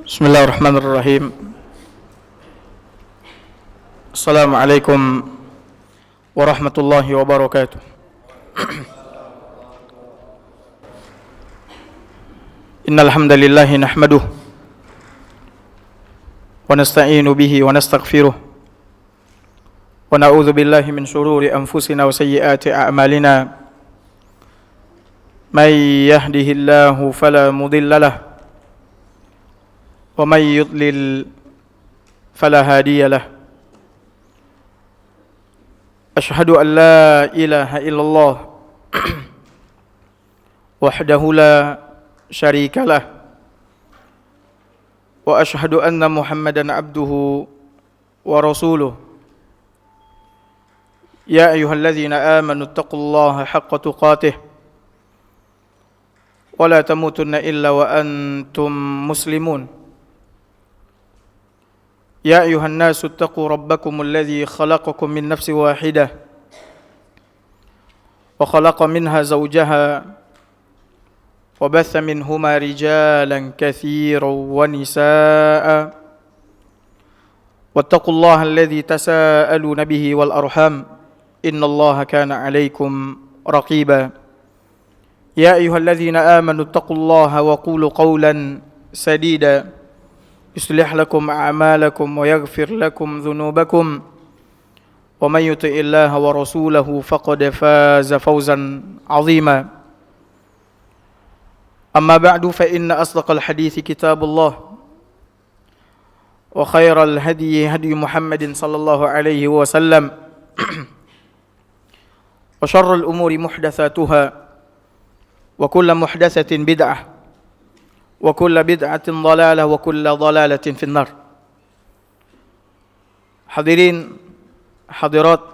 Bismillahirrahmanirrahim. Assalamualaikum warahmatullahi wabarakatuh. Innal hamdalillah nahmaduhu wa nasta'inu bihi wa nastaghfiruh wa na'udzu billahi min shururi anfusina wa sayyiati a'malina. May yahdihillahu fala mudilla lahu wa may yudlil fala hadiya lahu. Asyhadu an la ilaha illallah wahdahu la syarika lah wa asyhadu anna Muhammadan abduhu wa rasuluh. Ya ayyuhalladzina amanu taqullaha haqqa tuqatih wa la tamutunna illa wa antum muslimun. Ya ayuhan nasu attaqu rabbakumul ladzi khalaqakum min nafsin wahidah wa khalaqa minha zawjaha wa batha minhuma rijalan katsiran wa nisaa'a wattaqullaha alladzi tasaaluna bihi wal arham innallaha kana 'alaykum raqiba. Ya ayyuhalladzina amanu taqullaha wa qulu qawlan sadida يصلح لكم أعمالكم ويغفر لكم ذنوبكم ومن يطع الله ورسوله فقد فاز فوزا عظيما. أما بعد فإن أصدق الحديث كتاب الله وخير الهدي هدي محمد صلى الله عليه وسلم وشر الأمور محدثاتها وكل محدثة بدعة wa kullu bid'atin dhalalah wa kullu dhalalatin finnar. Hadirin hadirat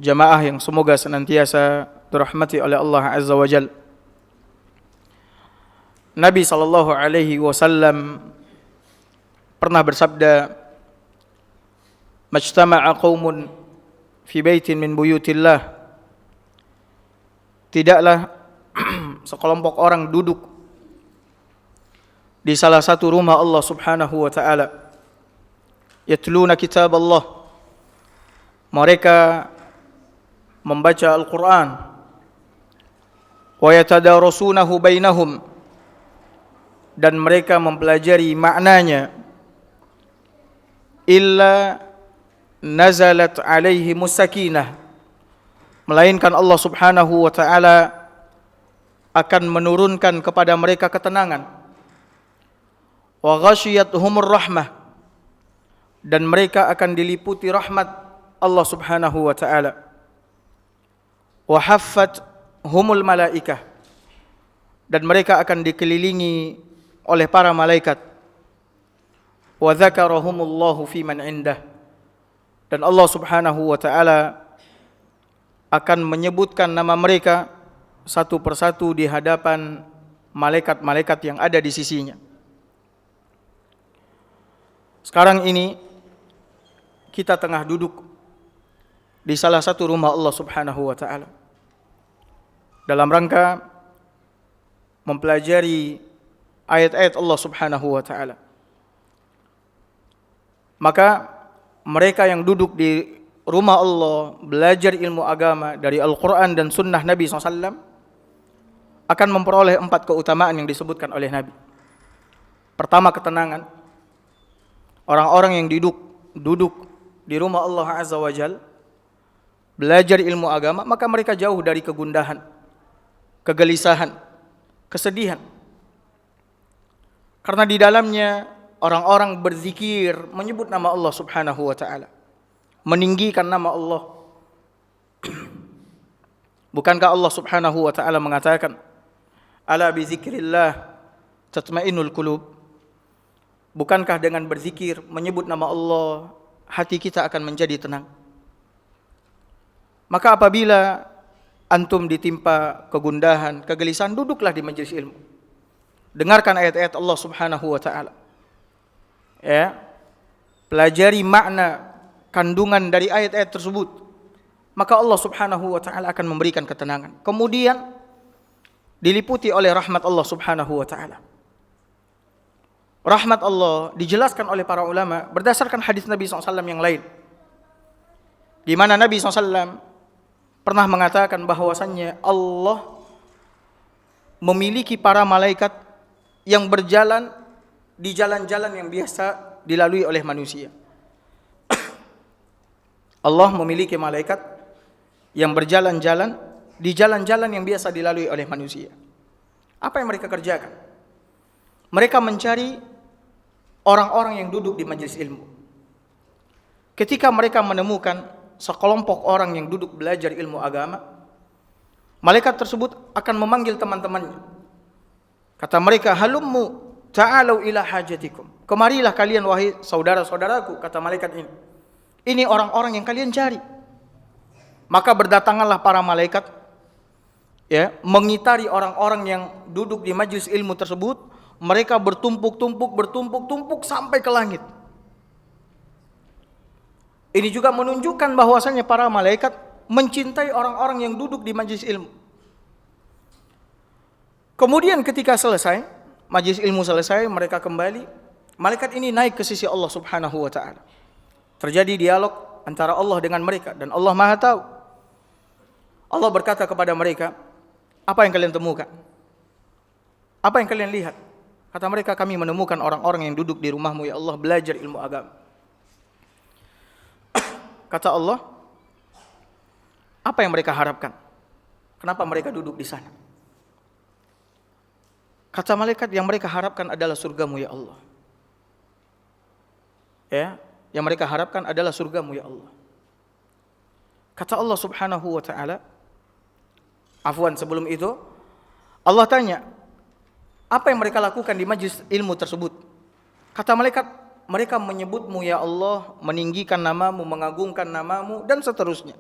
jamaah yang semoga senantiasa dirahmati oleh Allah Azza wa Jalla. Nabi sallallahu alaihi wasallam pernah bersabda, "Majtama'a qaumun fi baitin min buyutillah." Tidaklah sekelompok orang duduk di salah satu rumah Allah Subhanahu wa taala, yatluna kitab Allah, mereka membaca Al-Qur'an, wa yatadarasunahu bainahum, dan mereka mempelajari maknanya, illa nazalat alaihimus sakinah, melainkan Allah Subhanahu wa taala akan menurunkan kepada mereka ketenangan, wa ghasyiyatuhumur rahmah, dan mereka akan diliputi rahmat Allah Subhanahu wa taala, wa haffathumul malaikah, dan mereka akan dikelilingi oleh para malaikat, wa dzakarahumullahu fi man indah, dan Allah Subhanahu wa taala akan menyebutkan nama mereka satu persatu di hadapan malaikat-malaikat yang ada di sisinya. Sekarang ini kita tengah duduk di salah satu rumah Allah Subhanahu wa taala dalam rangka mempelajari ayat-ayat Allah Subhanahu wa taala. Maka mereka yang duduk di rumah Allah belajar ilmu agama dari Al-Qur'an dan sunnah Nabi SAW akan memperoleh 4 keutamaan yang disebutkan oleh Nabi. Pertama, ketenangan. Orang-orang yang duduk di rumah Allah Azza wa Jalla belajar ilmu agama, maka mereka jauh dari kegundahan, kegelisahan, kesedihan. Karena di dalamnya orang-orang berzikir, menyebut nama Allah Subhanahu wa taala, meninggikan nama Allah. Bukankah Allah Subhanahu wa taala mengatakan, "Ala bi dzikrillah tatma'innul qulub." Bukankah dengan berzikir, menyebut nama Allah, hati kita akan menjadi tenang? Maka apabila antum ditimpa kegundahan, kegelisahan, duduklah di majelis ilmu. Dengarkan ayat-ayat Allah Subhanahu wa taala. Ya. Pelajari makna kandungan dari ayat-ayat tersebut. Maka Allah Subhanahu wa taala akan memberikan ketenangan. Kemudian diliputi oleh rahmat Allah Subhanahu wa taala. rahmat Allah dijelaskan oleh para ulama berdasarkan hadis Nabi SAW yang lain, di mana Nabi SAW pernah mengatakan bahwasannya Allah memiliki para malaikat yang berjalan di jalan-jalan yang biasa dilalui oleh manusia. Allah memiliki malaikat yang berjalan-jalan di jalan-jalan yang biasa dilalui oleh manusia. Apa yang mereka kerjakan? Mereka mencari orang-orang yang duduk di majelis ilmu. Ketika mereka menemukan sekelompok orang yang duduk belajar ilmu agama, malaikat tersebut akan memanggil teman-temannya. Kata mereka, halummu ta'alau ila hajatikum. Kemarilah kalian wahai saudara-saudaraku, kata malaikat ini. Ini orang-orang yang kalian cari. Maka berdatanganlah para malaikat, ya, mengitari orang-orang yang duduk di majelis ilmu tersebut. Mereka bertumpuk-tumpuk sampai ke langit. Ini juga menunjukkan bahwasanya para malaikat mencintai orang-orang yang duduk di majelis ilmu. Kemudian ketika selesai, majelis ilmu selesai, mereka kembali. Malaikat ini naik ke sisi Allah Subhanahu wa taala. Terjadi dialog antara Allah dengan mereka dan Allah Maha tahu. Allah berkata kepada mereka, "Apa yang kalian temukan? Apa yang kalian lihat?" Kata mereka, "Kami menemukan orang-orang yang duduk di rumahmu ya Allah belajar ilmu agama." Kata Allah, apa yang mereka harapkan? Kenapa mereka duduk di sana? Kata malaikat, yang mereka harapkan adalah surgamu ya Allah. Ya, yang mereka harapkan adalah surgamu ya Allah. Kata Allah Subhanahu wa taala, afwan sebelum itu, Allah tanya, apa yang mereka lakukan di majlis ilmu tersebut? Kata malaikat, mereka menyebutmu ya Allah, meninggikan namamu, mengagungkan namamu, dan seterusnya.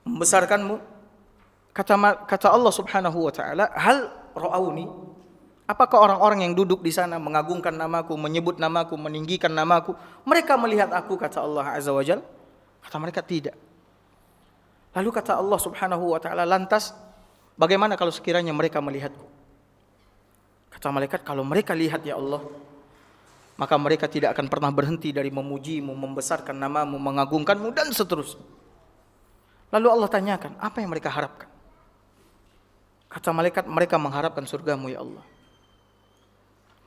Membesarkanmu. Kata Allah Subhanahu wa taala, hal ra'auni? Apakah orang-orang yang duduk di sana mengagungkan namaku, menyebut namaku, meninggikan namaku, mereka melihat aku? Kata Allah Azza wa Jalla. Kata mereka tidak. Lalu kata Allah Subhanahu wa taala, lantas bagaimana kalau sekiranya mereka melihatku? Kata malaikat, kalau mereka lihat ya Allah, maka mereka tidak akan pernah berhenti dari memujimu, membesarkan namamu, mengagungkanmu, dan seterusnya. Lalu Allah tanyakan, apa yang mereka harapkan? Kata malaikat, mereka mengharapkan surgamu ya Allah.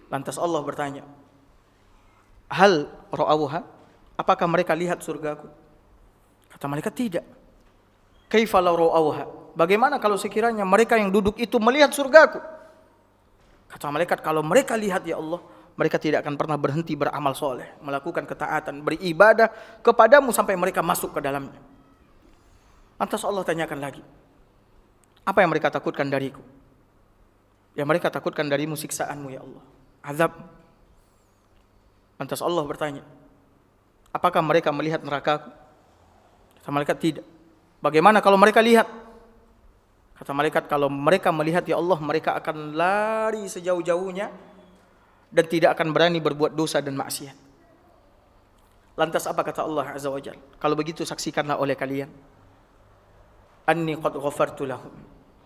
Lantas Allah bertanya, hal ra'awha? Apakah mereka lihat surgaku? Kata malaikat, tidak. Kaifa law ra'awha? Bagaimana kalau sekiranya mereka yang duduk itu melihat surgaku? Kata malaikat, kalau mereka lihat ya Allah, mereka tidak akan pernah berhenti beramal soleh, melakukan ketaatan, beribadah kepadamu sampai mereka masuk ke dalamnya. Lantas Allah tanyakan lagi, apa yang mereka takutkan dariku? Yang mereka takutkan darimu siksaanmu ya Allah, azab. Lantas Allah bertanya, apakah mereka melihat nerakaku? Kata malaikat, tidak. Bagaimana kalau mereka lihat? Kata malaikat, kalau mereka melihat ya Allah, mereka akan lari sejauh-jauhnya dan tidak akan berani berbuat dosa dan maksiat. Lantas apa kata Allah Azza wa Jalla? Kalau begitu saksikanlah oleh kalian, anni qad ghafartu lahum.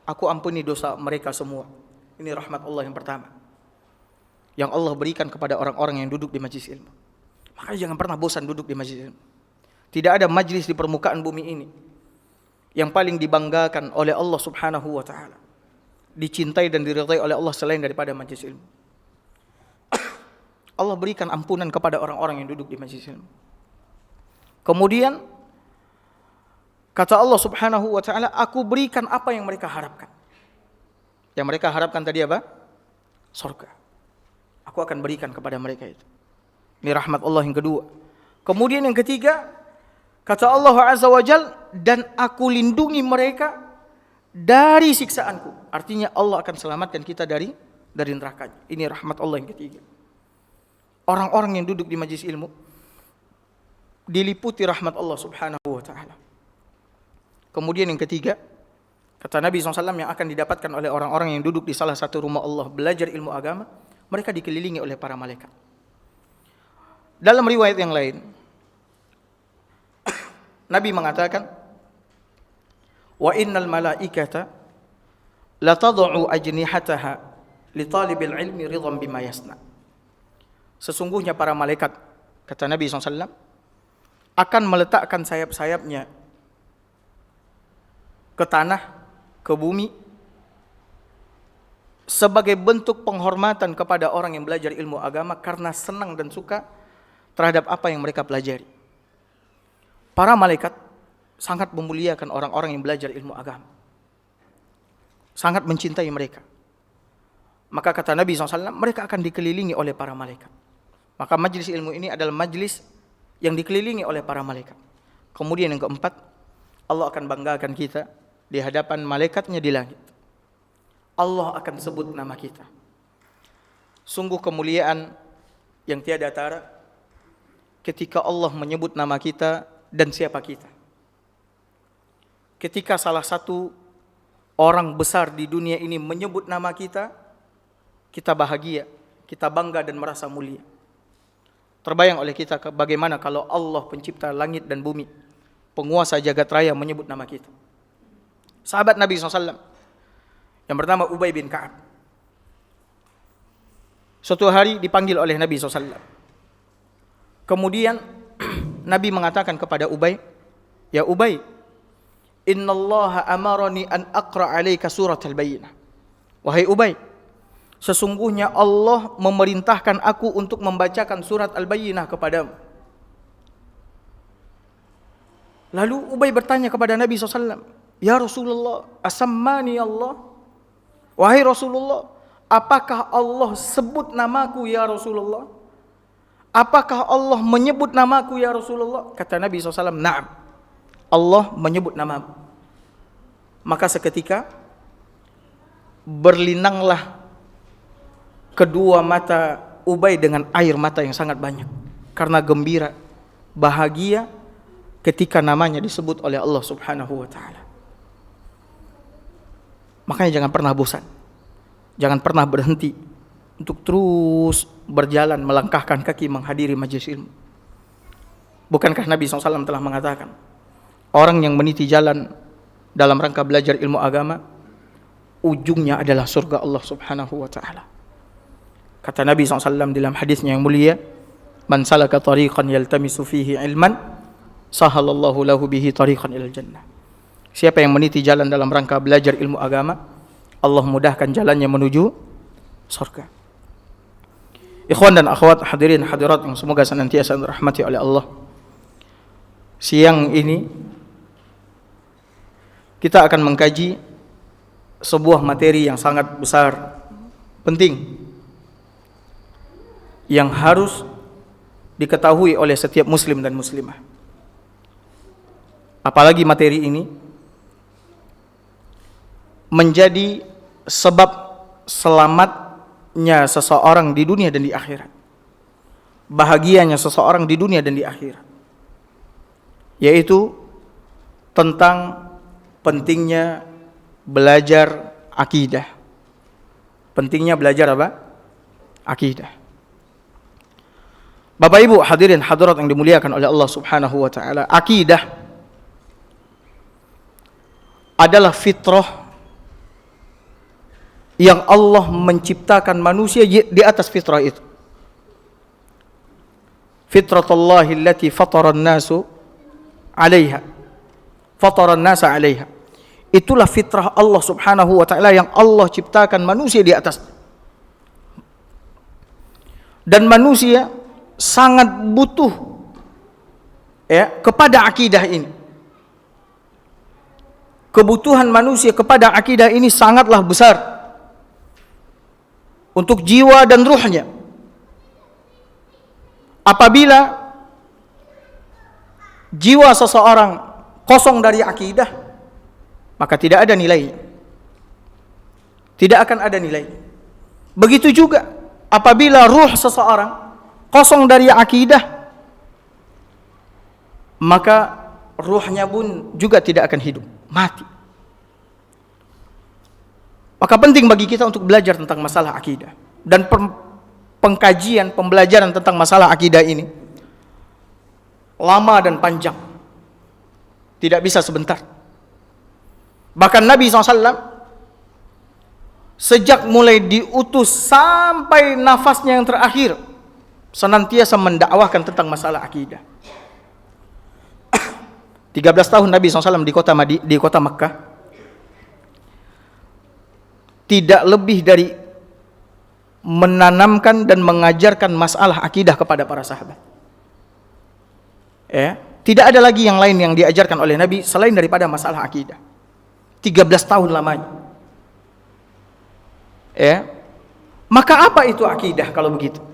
Aku ampuni dosa mereka semua. Ini rahmat Allah yang pertama yang Allah berikan kepada orang-orang yang duduk di majlis ilmu. Makanya jangan pernah bosan duduk di majlis ilmu. Tidak ada majlis di permukaan bumi ini yang paling dibanggakan oleh Allah Subhanahu wa taala, dicintai dan diridhai oleh Allah selain daripada majlis ilmu. Allah berikan ampunan kepada orang-orang yang duduk di majlis ilmu. Kemudian kata Allah Subhanahu wa taala, aku berikan apa yang mereka harapkan. Yang mereka harapkan tadi apa? Surga. Aku akan berikan kepada mereka itu. Ini rahmat Allah yang kedua. Kemudian yang ketiga, kata Allah Azza wa Jalla, dan aku lindungi mereka dari siksaanku. Artinya Allah akan selamatkan kita dari nerakanya. Ini rahmat Allah yang ketiga. Orang-orang yang duduk di majlis ilmu diliputi rahmat Allah Subhanahu wa taala. Kemudian yang ketiga, kata Nabi SAW, yang akan didapatkan oleh orang-orang yang duduk di salah satu rumah Allah belajar ilmu agama, mereka dikelilingi oleh para malaikat. Dalam riwayat yang lain, Nabi mengatakan, wa innal malaikata la tad'u ajnihataha li talibil ilmi ridhan bima yasna. sesungguhnya para malaikat, kata Nabi SAW, akan meletakkan sayap-sayapnya ke tanah, ke bumi, sebagai bentuk penghormatan kepada orang yang belajar ilmu agama karena senang dan suka terhadap apa yang mereka pelajari. Para malaikat sangat memuliakan orang-orang yang belajar ilmu agama, sangat mencintai mereka. Maka kata Nabi SAW, mereka akan dikelilingi oleh para malaikat. Maka majlis ilmu ini adalah majlis yang dikelilingi oleh para malaikat. Kemudian yang keempat, Allah akan banggakan kita di hadapan malaikatnya di langit. Allah akan sebut nama kita. Sungguh kemuliaan yang tiada tara ketika Allah menyebut nama kita dan siapa kita. Ketika salah satu orang besar di dunia ini menyebut nama kita, kita bahagia, kita bangga dan merasa mulia. Terbayang oleh kita bagaimana kalau Allah pencipta langit dan bumi, penguasa jagat raya menyebut nama kita. Sahabat Nabi SAW yang bernama Ubay bin Ka'ab, suatu hari dipanggil oleh Nabi SAW. Kemudian Nabi mengatakan kepada Ubay, "Ya Ubay, innallaha amarani an aqra' 'alaika surat al-bayyinah." Wahai Ubay, sesungguhnya Allah memerintahkan aku untuk membacakan surat Al-Bayyinah kepadamu. Lalu Ubay bertanya kepada Nabi SAW, "Ya Rasulullah, asammani Allah?" Wahai Rasulullah, apakah Allah sebut namaku ya Rasulullah? Apakah Allah menyebut namaku ya Rasulullah? Kata Nabi SAW, "Na'am, Allah menyebut namamu." Maka seketika berlinanglah kedua mata Ubay dengan air mata yang sangat banyak karena gembira, bahagia ketika namanya disebut oleh Allah Subhanahu wa taala. Makanya jangan pernah bosan, jangan pernah berhenti untuk terus berjalan melangkahkan kaki menghadiri majelis ilmu. Bukankah Nabi SAW telah mengatakan, orang yang meniti jalan dalam rangka belajar ilmu agama, ujungnya adalah surga Allah Subhanahu wa taala. Kata Nabi SAW dalam hadisnya yang mulia, "Man salaka tariqan yaltamisu fihi ilman, sahalallahu lahu bihi tariqan ilal jannah." Siapa yang meniti jalan dalam rangka belajar ilmu agama, Allah mudahkan jalannya menuju surga. Ikhwan dan akhwat, hadirin hadirat yang semoga senantiasa dirahmati oleh Allah. Siang ini kita akan mengkaji sebuah materi yang sangat besar, penting, yang harus diketahui oleh setiap muslim dan muslimah. Apalagi materi ini menjadi sebab selamatnya seseorang di dunia dan di akhirat, bahagianya seseorang di dunia dan di akhirat, yaitu tentang pentingnya belajar akidah. Pentingnya belajar apa? Akidah. Bapak Ibu hadirin hadirat yang dimuliakan oleh Allah Subhanahu wa taala, akidah adalah fitrah yang Allah menciptakan manusia di atas fitrah itu. Fitratullahi allati fatara an-nasu 'alaiha. Fatara an-nasa 'alaiha. Itulah fitrah Allah Subhanahu wa taala yang Allah ciptakan manusia di atas. Dan manusia sangat butuh kepada akidah ini. Kebutuhan manusia kepada akidah ini sangatlah besar untuk jiwa dan ruhnya. Apabila jiwa seseorang kosong dari akidah, maka tidak ada nilainya. Tidak akan ada nilai. Begitu juga apabila ruh seseorang kosong dari akidah, maka ruhnya pun juga tidak akan hidup, mati. Maka penting bagi kita untuk belajar tentang masalah akidah. Dan pengkajian, pembelajaran tentang masalah akidah ini lama dan panjang, tidak bisa sebentar. Bahkan Nabi SAW sejak mulai diutus sampai nafasnya yang terakhir, senantiasa mendakwahkan tentang masalah akidah. 13 tahun Nabi SAW di kota Makkah, tidak lebih dari menanamkan dan mengajarkan masalah akidah kepada para sahabat. Ya, tidak ada lagi yang lain yang diajarkan oleh Nabi selain daripada masalah akidah. 13 tahun lamanya. Ya. Maka apa itu akidah kalau begitu?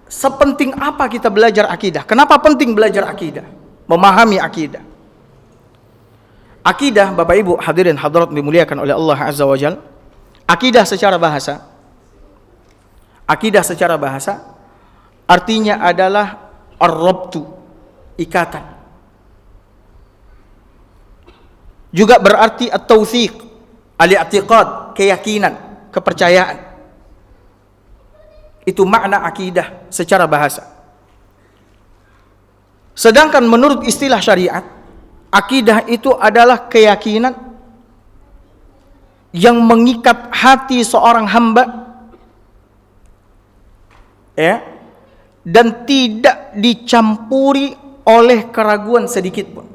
Sepenting apa kita belajar akidah? Kenapa penting belajar akidah? Memahami akidah. Akidah, Bapak Ibu hadirin hadirat dimuliakan oleh Allah Azza wa Jalla. Akidah secara bahasa. Akidah secara bahasa artinya adalah ar-rabtu, ikatan. Juga berarti at-tawthiq, al-i'tiqad, keyakinan, kepercayaan. Itu makna akidah secara bahasa. Sedangkan menurut istilah syariat, akidah itu adalah keyakinan yang mengikat hati seorang hamba, ya, dan tidak dicampuri oleh keraguan sedikit pun.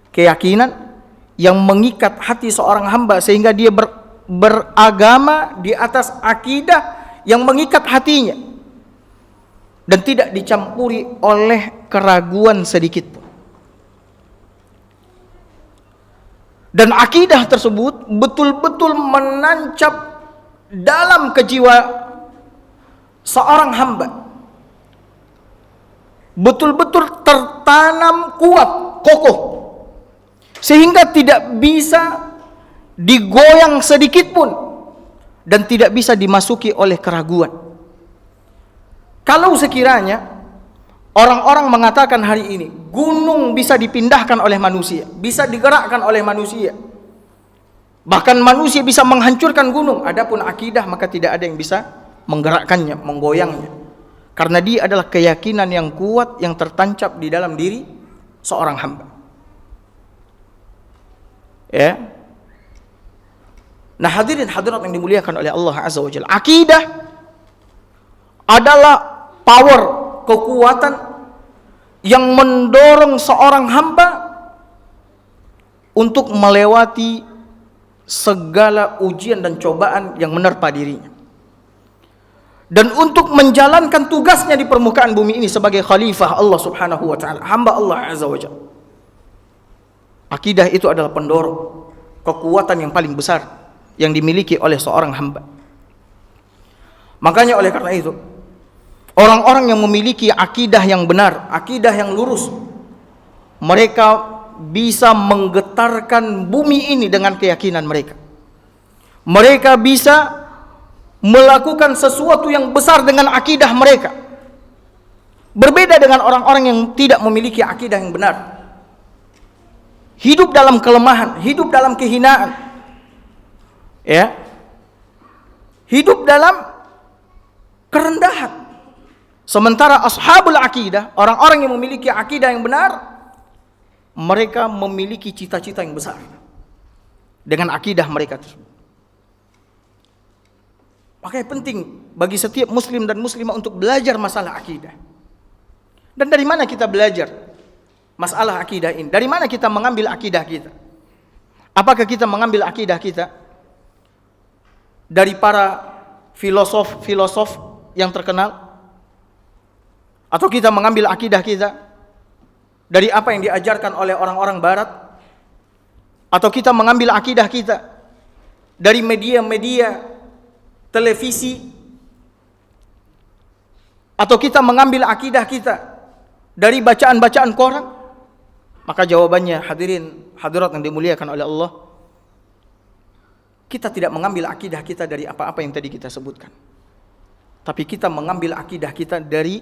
Keyakinan yang mengikat hati seorang hamba sehingga dia beragama di atas akidah yang mengikat hatinya dan tidak dicampuri oleh keraguan sedikit pun. Dan akidah tersebut betul-betul menancap dalam kejiwa seorang hamba. Betul-betul tertanam kuat, kokoh. Sehingga tidak bisa digoyang sedikit pun dan tidak bisa dimasuki oleh keraguan. Kalau sekiranya orang-orang mengatakan hari ini gunung bisa dipindahkan oleh manusia, bisa digerakkan oleh manusia, bahkan manusia bisa menghancurkan gunung, adapun akidah maka tidak ada yang bisa menggerakkannya, menggoyangnya, karena dia adalah keyakinan yang kuat yang tertancap di dalam diri seorang hamba. Ya. Nah, hadirin hadirat yang dimuliakan oleh Allah Azza wa Jalla, akidah adalah power, kekuatan yang mendorong seorang hamba untuk melewati segala ujian dan cobaan yang menerpa dirinya, dan untuk menjalankan tugasnya di permukaan bumi ini sebagai khalifah Allah Subhanahu wa taala, hamba Allah Azza wa Jalla. Akidah itu adalah pendorong, kekuatan yang paling besar yang dimiliki oleh seorang hamba. Makanya oleh karena itu, orang-orang yang memiliki akidah yang benar, akidah yang lurus, mereka bisa menggetarkan bumi ini dengan keyakinan mereka. Mereka bisa melakukan sesuatu yang besar dengan akidah mereka. Berbeda dengan orang-orang yang tidak memiliki akidah yang benar. Hidup dalam kelemahan, hidup dalam kehinaan. Ya. Hidup dalam kerendahan. Sementara ashabul akidah, orang-orang yang memiliki akidah yang benar, mereka memiliki cita-cita yang besar dengan akidah mereka tersebut. Makanya penting bagi setiap muslim dan muslimah untuk belajar masalah akidah. Dan dari mana kita belajar masalah akidah ini? Dari mana kita mengambil akidah kita? Apakah kita mengambil akidah kita dari para filosof-filosof yang terkenal? Atau kita mengambil akidah kita dari apa yang diajarkan oleh orang-orang barat? Atau kita mengambil akidah kita dari media-media televisi? Atau kita mengambil akidah kita dari bacaan-bacaan koran? Maka jawabannya, hadirin hadirat yang dimuliakan oleh Allah, kita tidak mengambil akidah kita dari apa-apa yang tadi kita sebutkan. Tapi kita mengambil akidah kita dari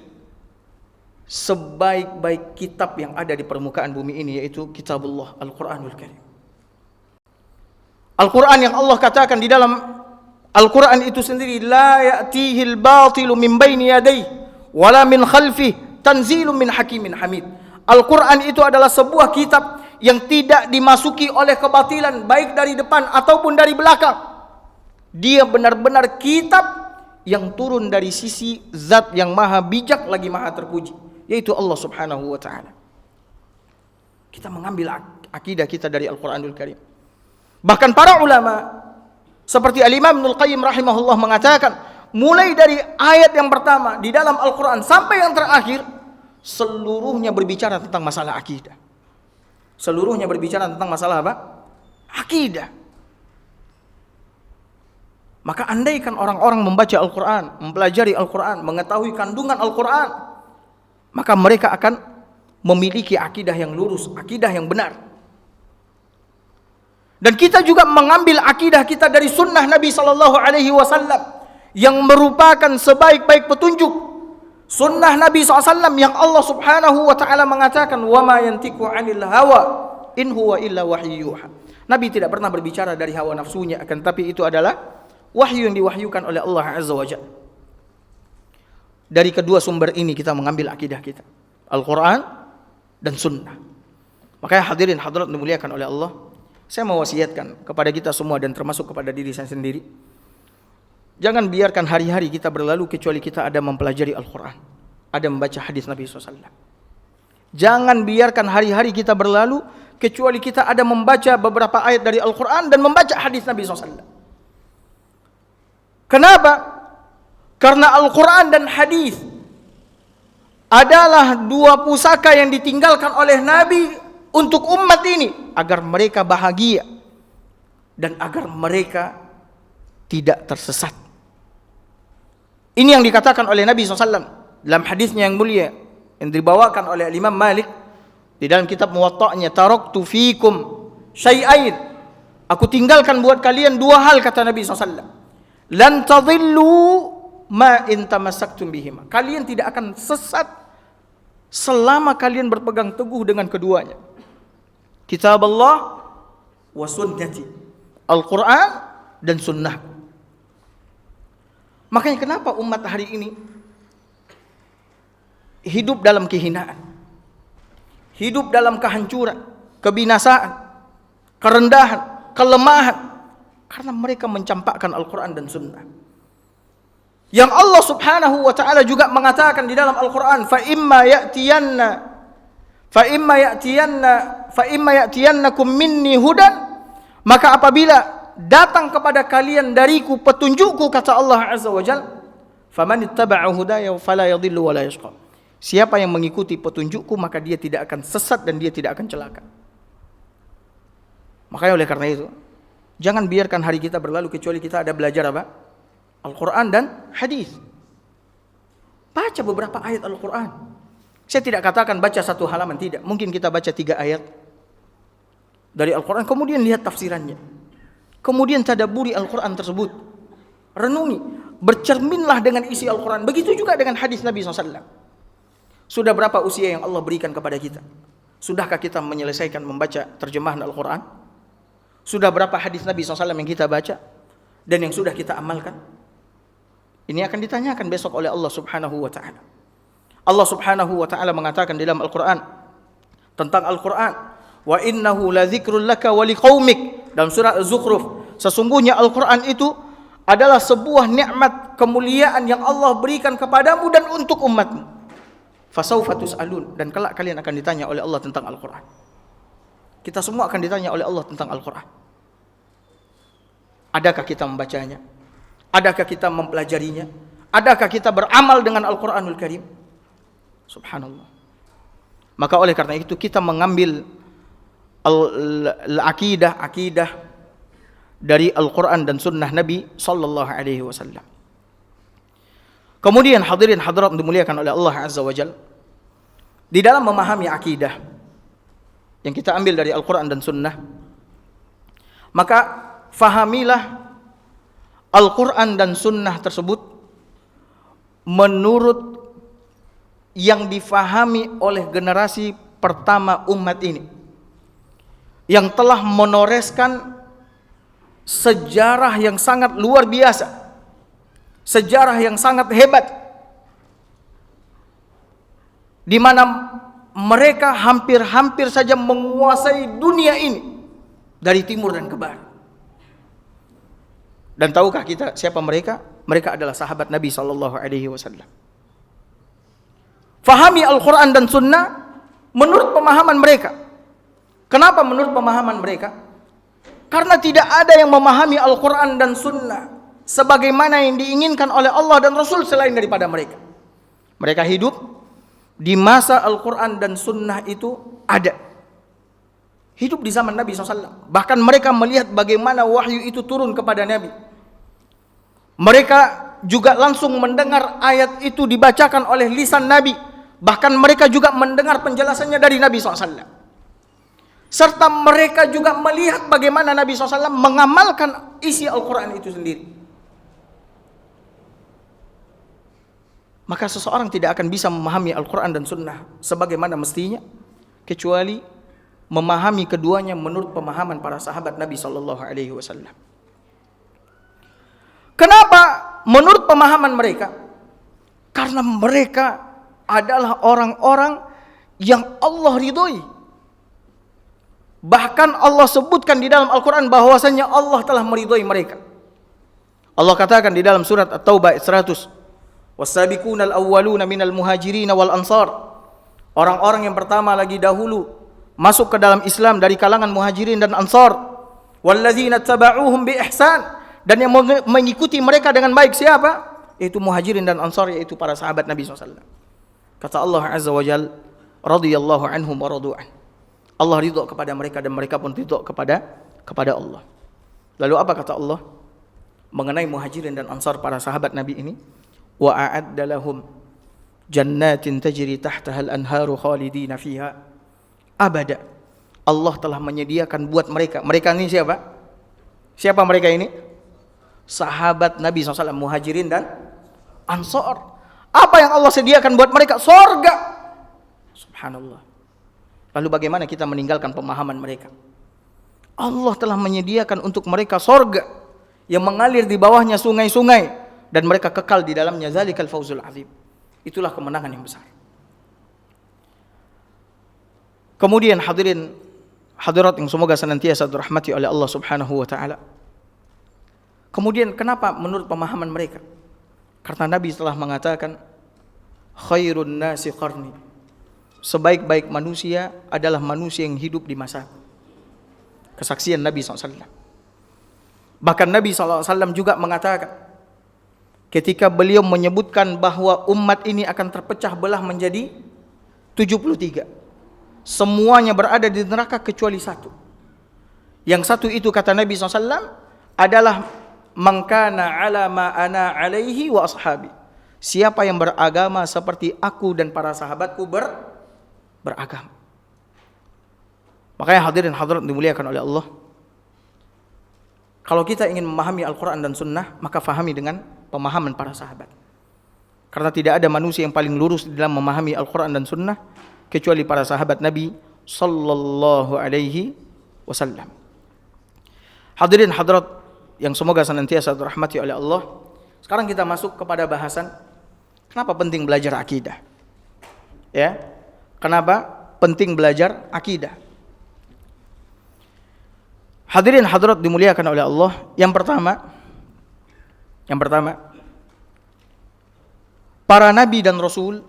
sebaik-baik kitab yang ada di permukaan bumi ini, yaitu kitabullah, Al-Quranul Karim. Al-Quran yang Allah katakan di dalam Al-Quran itu sendiri, la ya'tihil batilu min baini yadayhi wala min khalfihi tanzilun min hakimin hamid. Al-Quran itu adalah sebuah kitab yang tidak dimasuki oleh kebatilan, baik dari depan ataupun dari belakang. Dia benar-benar kitab yang turun dari sisi zat yang maha bijak lagi maha terpuji, yaitu Allah subhanahu wa ta'ala. Kita mengambil akidah kita dari Al-Quranul Karim. Bahkan para ulama seperti Al-Imam Ibnul Qayyim rahimahullah mengatakan, mulai dari ayat yang pertama di dalam Al-Quran sampai yang terakhir, seluruhnya berbicara tentang masalah akidah. Seluruhnya berbicara tentang masalah apa? Akidah. Maka andaikan orang-orang membaca Al-Quran, mempelajari Al-Quran, mengetahui kandungan Al-Quran, maka mereka akan memiliki akidah yang lurus, akidah yang benar. Dan kita juga mengambil akidah kita dari sunnah Nabi SAW yang merupakan sebaik-baik petunjuk. Sunnah Nabi SAW yang Allah subhanahu wa ta'ala mengatakan, وَمَا يَنْتِقُ عَنِ الْهَوَى إِنْ هُوَ إِلَّا وَحْيٌ يُوحَى. Nabi tidak pernah berbicara dari hawa nafsunya, akan tapi itu adalah wahyu yang diwahyukan oleh Allah Azza wa Jalla. Dari kedua sumber ini kita mengambil akidah kita, Al-Quran dan Sunnah. Makanya hadirin hadirat dimuliakan oleh Allah, saya mewasiatkan kepada kita semua dan termasuk kepada diri saya sendiri, jangan biarkan hari-hari kita berlalu kecuali kita ada mempelajari Al-Quran, ada membaca hadis Nabi SAW. Jangan biarkan hari-hari kita berlalu kecuali kita ada membaca beberapa ayat dari Al-Quran dan membaca hadis Nabi SAW. Kenapa? Karena Al-Quran dan hadis adalah dua pusaka yang ditinggalkan oleh Nabi untuk umat ini agar mereka bahagia dan agar mereka tidak tersesat. Ini yang dikatakan oleh Nabi SAW dalam hadisnya yang mulia yang dibawakan oleh Imam Malik di dalam kitab Muwatta'nya, taraktu fikum syai'ain, aku tinggalkan buat kalian dua hal, kata Nabi SAW, lan tadhillu ma in tamassaktum bihima, kalian tidak akan sesat selama kalian berpegang teguh dengan keduanya, kitab Allah wa sunnati, Al-Quran dan sunnah. Makanya kenapa umat hari ini hidup dalam kehinaan, hidup dalam kehancuran, kebinasaan, kerendahan, kelemahan, karena mereka mencampakkan Al-Quran dan Sunnah. Yang Allah subhanahu wa ta'ala juga mengatakan di dalam Al-Quran, fa imma ya'tiyannakum minni hudan, maka apabila datang kepada kalian dariku petunjukku, kata Allah Azza wa Jalla, faman ittaba'a hudaya fala yadhillu wa la yashqa. Siapa yang mengikuti petunjukku maka dia tidak akan sesat dan dia tidak akan celaka. Makanya oleh karena itu, jangan biarkan hari kita berlalu kecuali kita ada belajar apa? Al-Quran dan hadis. Baca beberapa ayat Al-Quran. Saya tidak katakan baca satu halaman, tidak. Mungkin kita baca 3 ayat dari Al-Quran, kemudian lihat tafsirannya, kemudian tadabburi Al-Quran tersebut, renungi, bercerminlah dengan isi Al-Quran. Begitu juga dengan hadis Nabi SAW. Sudah berapa usia yang Allah berikan kepada kita? Sudahkah kita menyelesaikan membaca terjemahan Al-Quran? Sudah berapa hadis Nabi SAW yang kita baca dan yang sudah kita amalkan? Ini akan ditanyakan besok oleh Allah subhanahu wa ta'ala. Allah subhanahu wa ta'ala mengatakan dalam Al-Quran tentang Al-Quran, wa innahu la dzikrun laka wa liqaumik, dalam surah Az-Zukhruf, sesungguhnya Al-Quran itu adalah sebuah nikmat kemuliaan yang Allah berikan kepadamu dan untuk umatmu. Fasawfa tus'alun, dan kelak kalian akan ditanya oleh Allah tentang Al-Quran. Kita semua akan ditanya oleh Allah tentang Al-Quran. Adakah kita membacanya? Adakah kita mempelajarinya? Adakah kita beramal dengan Al-Quranul Karim? Subhanallah. Maka oleh karena itu kita mengambil akidah dari Al-Quran dan Sunnah Nabi Sallallahu Alaihi Wasallam. Kemudian hadirin hadirat dimuliakan oleh Allah Azza wa Jalla, di dalam memahami akidah yang kita ambil dari Al-Quran dan Sunnah, maka fahamilah Al-Quran dan Sunnah tersebut menurut yang difahami oleh generasi pertama umat ini, yang telah menoreskan sejarah yang sangat luar biasa, sejarah yang sangat hebat, di mana mereka hampir-hampir saja menguasai dunia ini dari timur dan ke barat. Dan tahukah kita siapa mereka? mereka adalah sahabat Nabi sallallahu alaihi wasallam. Fahami Al-Quran dan Sunnah menurut pemahaman mereka. Kenapa menurut pemahaman mereka? Karena tidak ada yang memahami Al-Quran dan Sunnah sebagaimana yang diinginkan oleh Allah dan Rasul selain daripada mereka. Mereka hidup di masa Al-Quran dan Sunnah itu ada. Hidup di zaman Nabi SAW. Bahkan mereka melihat bagaimana wahyu itu turun kepada Nabi. Mereka juga langsung mendengar ayat itu dibacakan oleh lisan Nabi. Bahkan mereka juga mendengar penjelasannya dari Nabi SAW. Serta mereka juga melihat bagaimana Nabi SAW mengamalkan isi Al-Quran itu sendiri. Maka seseorang tidak akan bisa memahami Al-Quran dan Sunnah sebagaimana mestinya, kecuali memahami keduanya menurut pemahaman para sahabat Nabi SAW. Kenapa menurut pemahaman mereka? Karena mereka adalah orang-orang yang Allah ridhoi. Bahkan Allah sebutkan di dalam Al-Quran bahwasanya Allah telah meridhoi mereka. Allah katakan di dalam surat At-Taubah ayat 100, "Was-sabiqunal awwaluna minal muhajirin wal ansar." Orang-orang yang pertama lagi dahulu masuk ke dalam Islam dari kalangan muhajirin dan ansar. "Walladzina tabauhum bi ihsan." Dan yang mengikuti mereka dengan baik siapa? Yaitu muhajirin dan ansar, yaitu para sahabat Nabi SAW. Kata Allah Azza wa Jal, radhiyallahu anhum wa radu'an. Allah ridha kepada mereka dan mereka pun ridha kepada Allah. Lalu apa kata Allah mengenai muhajirin dan ansar para sahabat Nabi ini? Wa a'adda lahum jannatin tajri tahtaha al-anharu khalidina fiha abada. Allah telah menyediakan buat mereka. Mereka ini siapa? Siapa mereka ini? Sahabat Nabi SAW, muhajirin dan ansar. Apa yang Allah sediakan buat mereka? Surga. Subhanallah. Lalu bagaimana kita meninggalkan pemahaman mereka? Allah telah menyediakan untuk mereka surga yang mengalir di bawahnya sungai-sungai dan mereka kekal di dalamnya. Zalikal fawzul azim. Itulah kemenangan yang besar. Kemudian hadirin hadirat yang semoga senantiasa dirahmati oleh Allah Subhanahu wa taala. Kemudian kenapa menurut pemahaman mereka? Karena Nabi telah mengatakan, khairun nasi qarni. Sebaik-baik manusia adalah manusia yang hidup di masa. Kesaksian Nabi SAW. Bahkan Nabi SAW juga mengatakan, ketika beliau menyebutkan bahwa umat ini akan terpecah belah menjadi 73. Semuanya berada di neraka kecuali satu. Yang satu itu kata Nabi SAW adalah man kana ala ma ana alaihi wa ashabi. Siapa yang beragama seperti aku dan para sahabatku beragama. Makanya hadirin hadirat dimuliakan oleh Allah, kalau kita ingin memahami Al-Quran dan Sunnah, maka fahami dengan pemahaman para sahabat. Karena tidak ada manusia yang paling lurus di dalam memahami Al-Quran dan Sunnah kecuali para sahabat Nabi sallallahu alaihi wasallam. Hadirin hadirat yang semoga senantiasa dirahmati oleh Allah. Sekarang kita masuk kepada bahasan kenapa penting belajar akidah. Ya. Kenapa penting belajar akidah? Hadirin hadirat dimuliakan oleh Allah. Yang pertama, para nabi dan rasul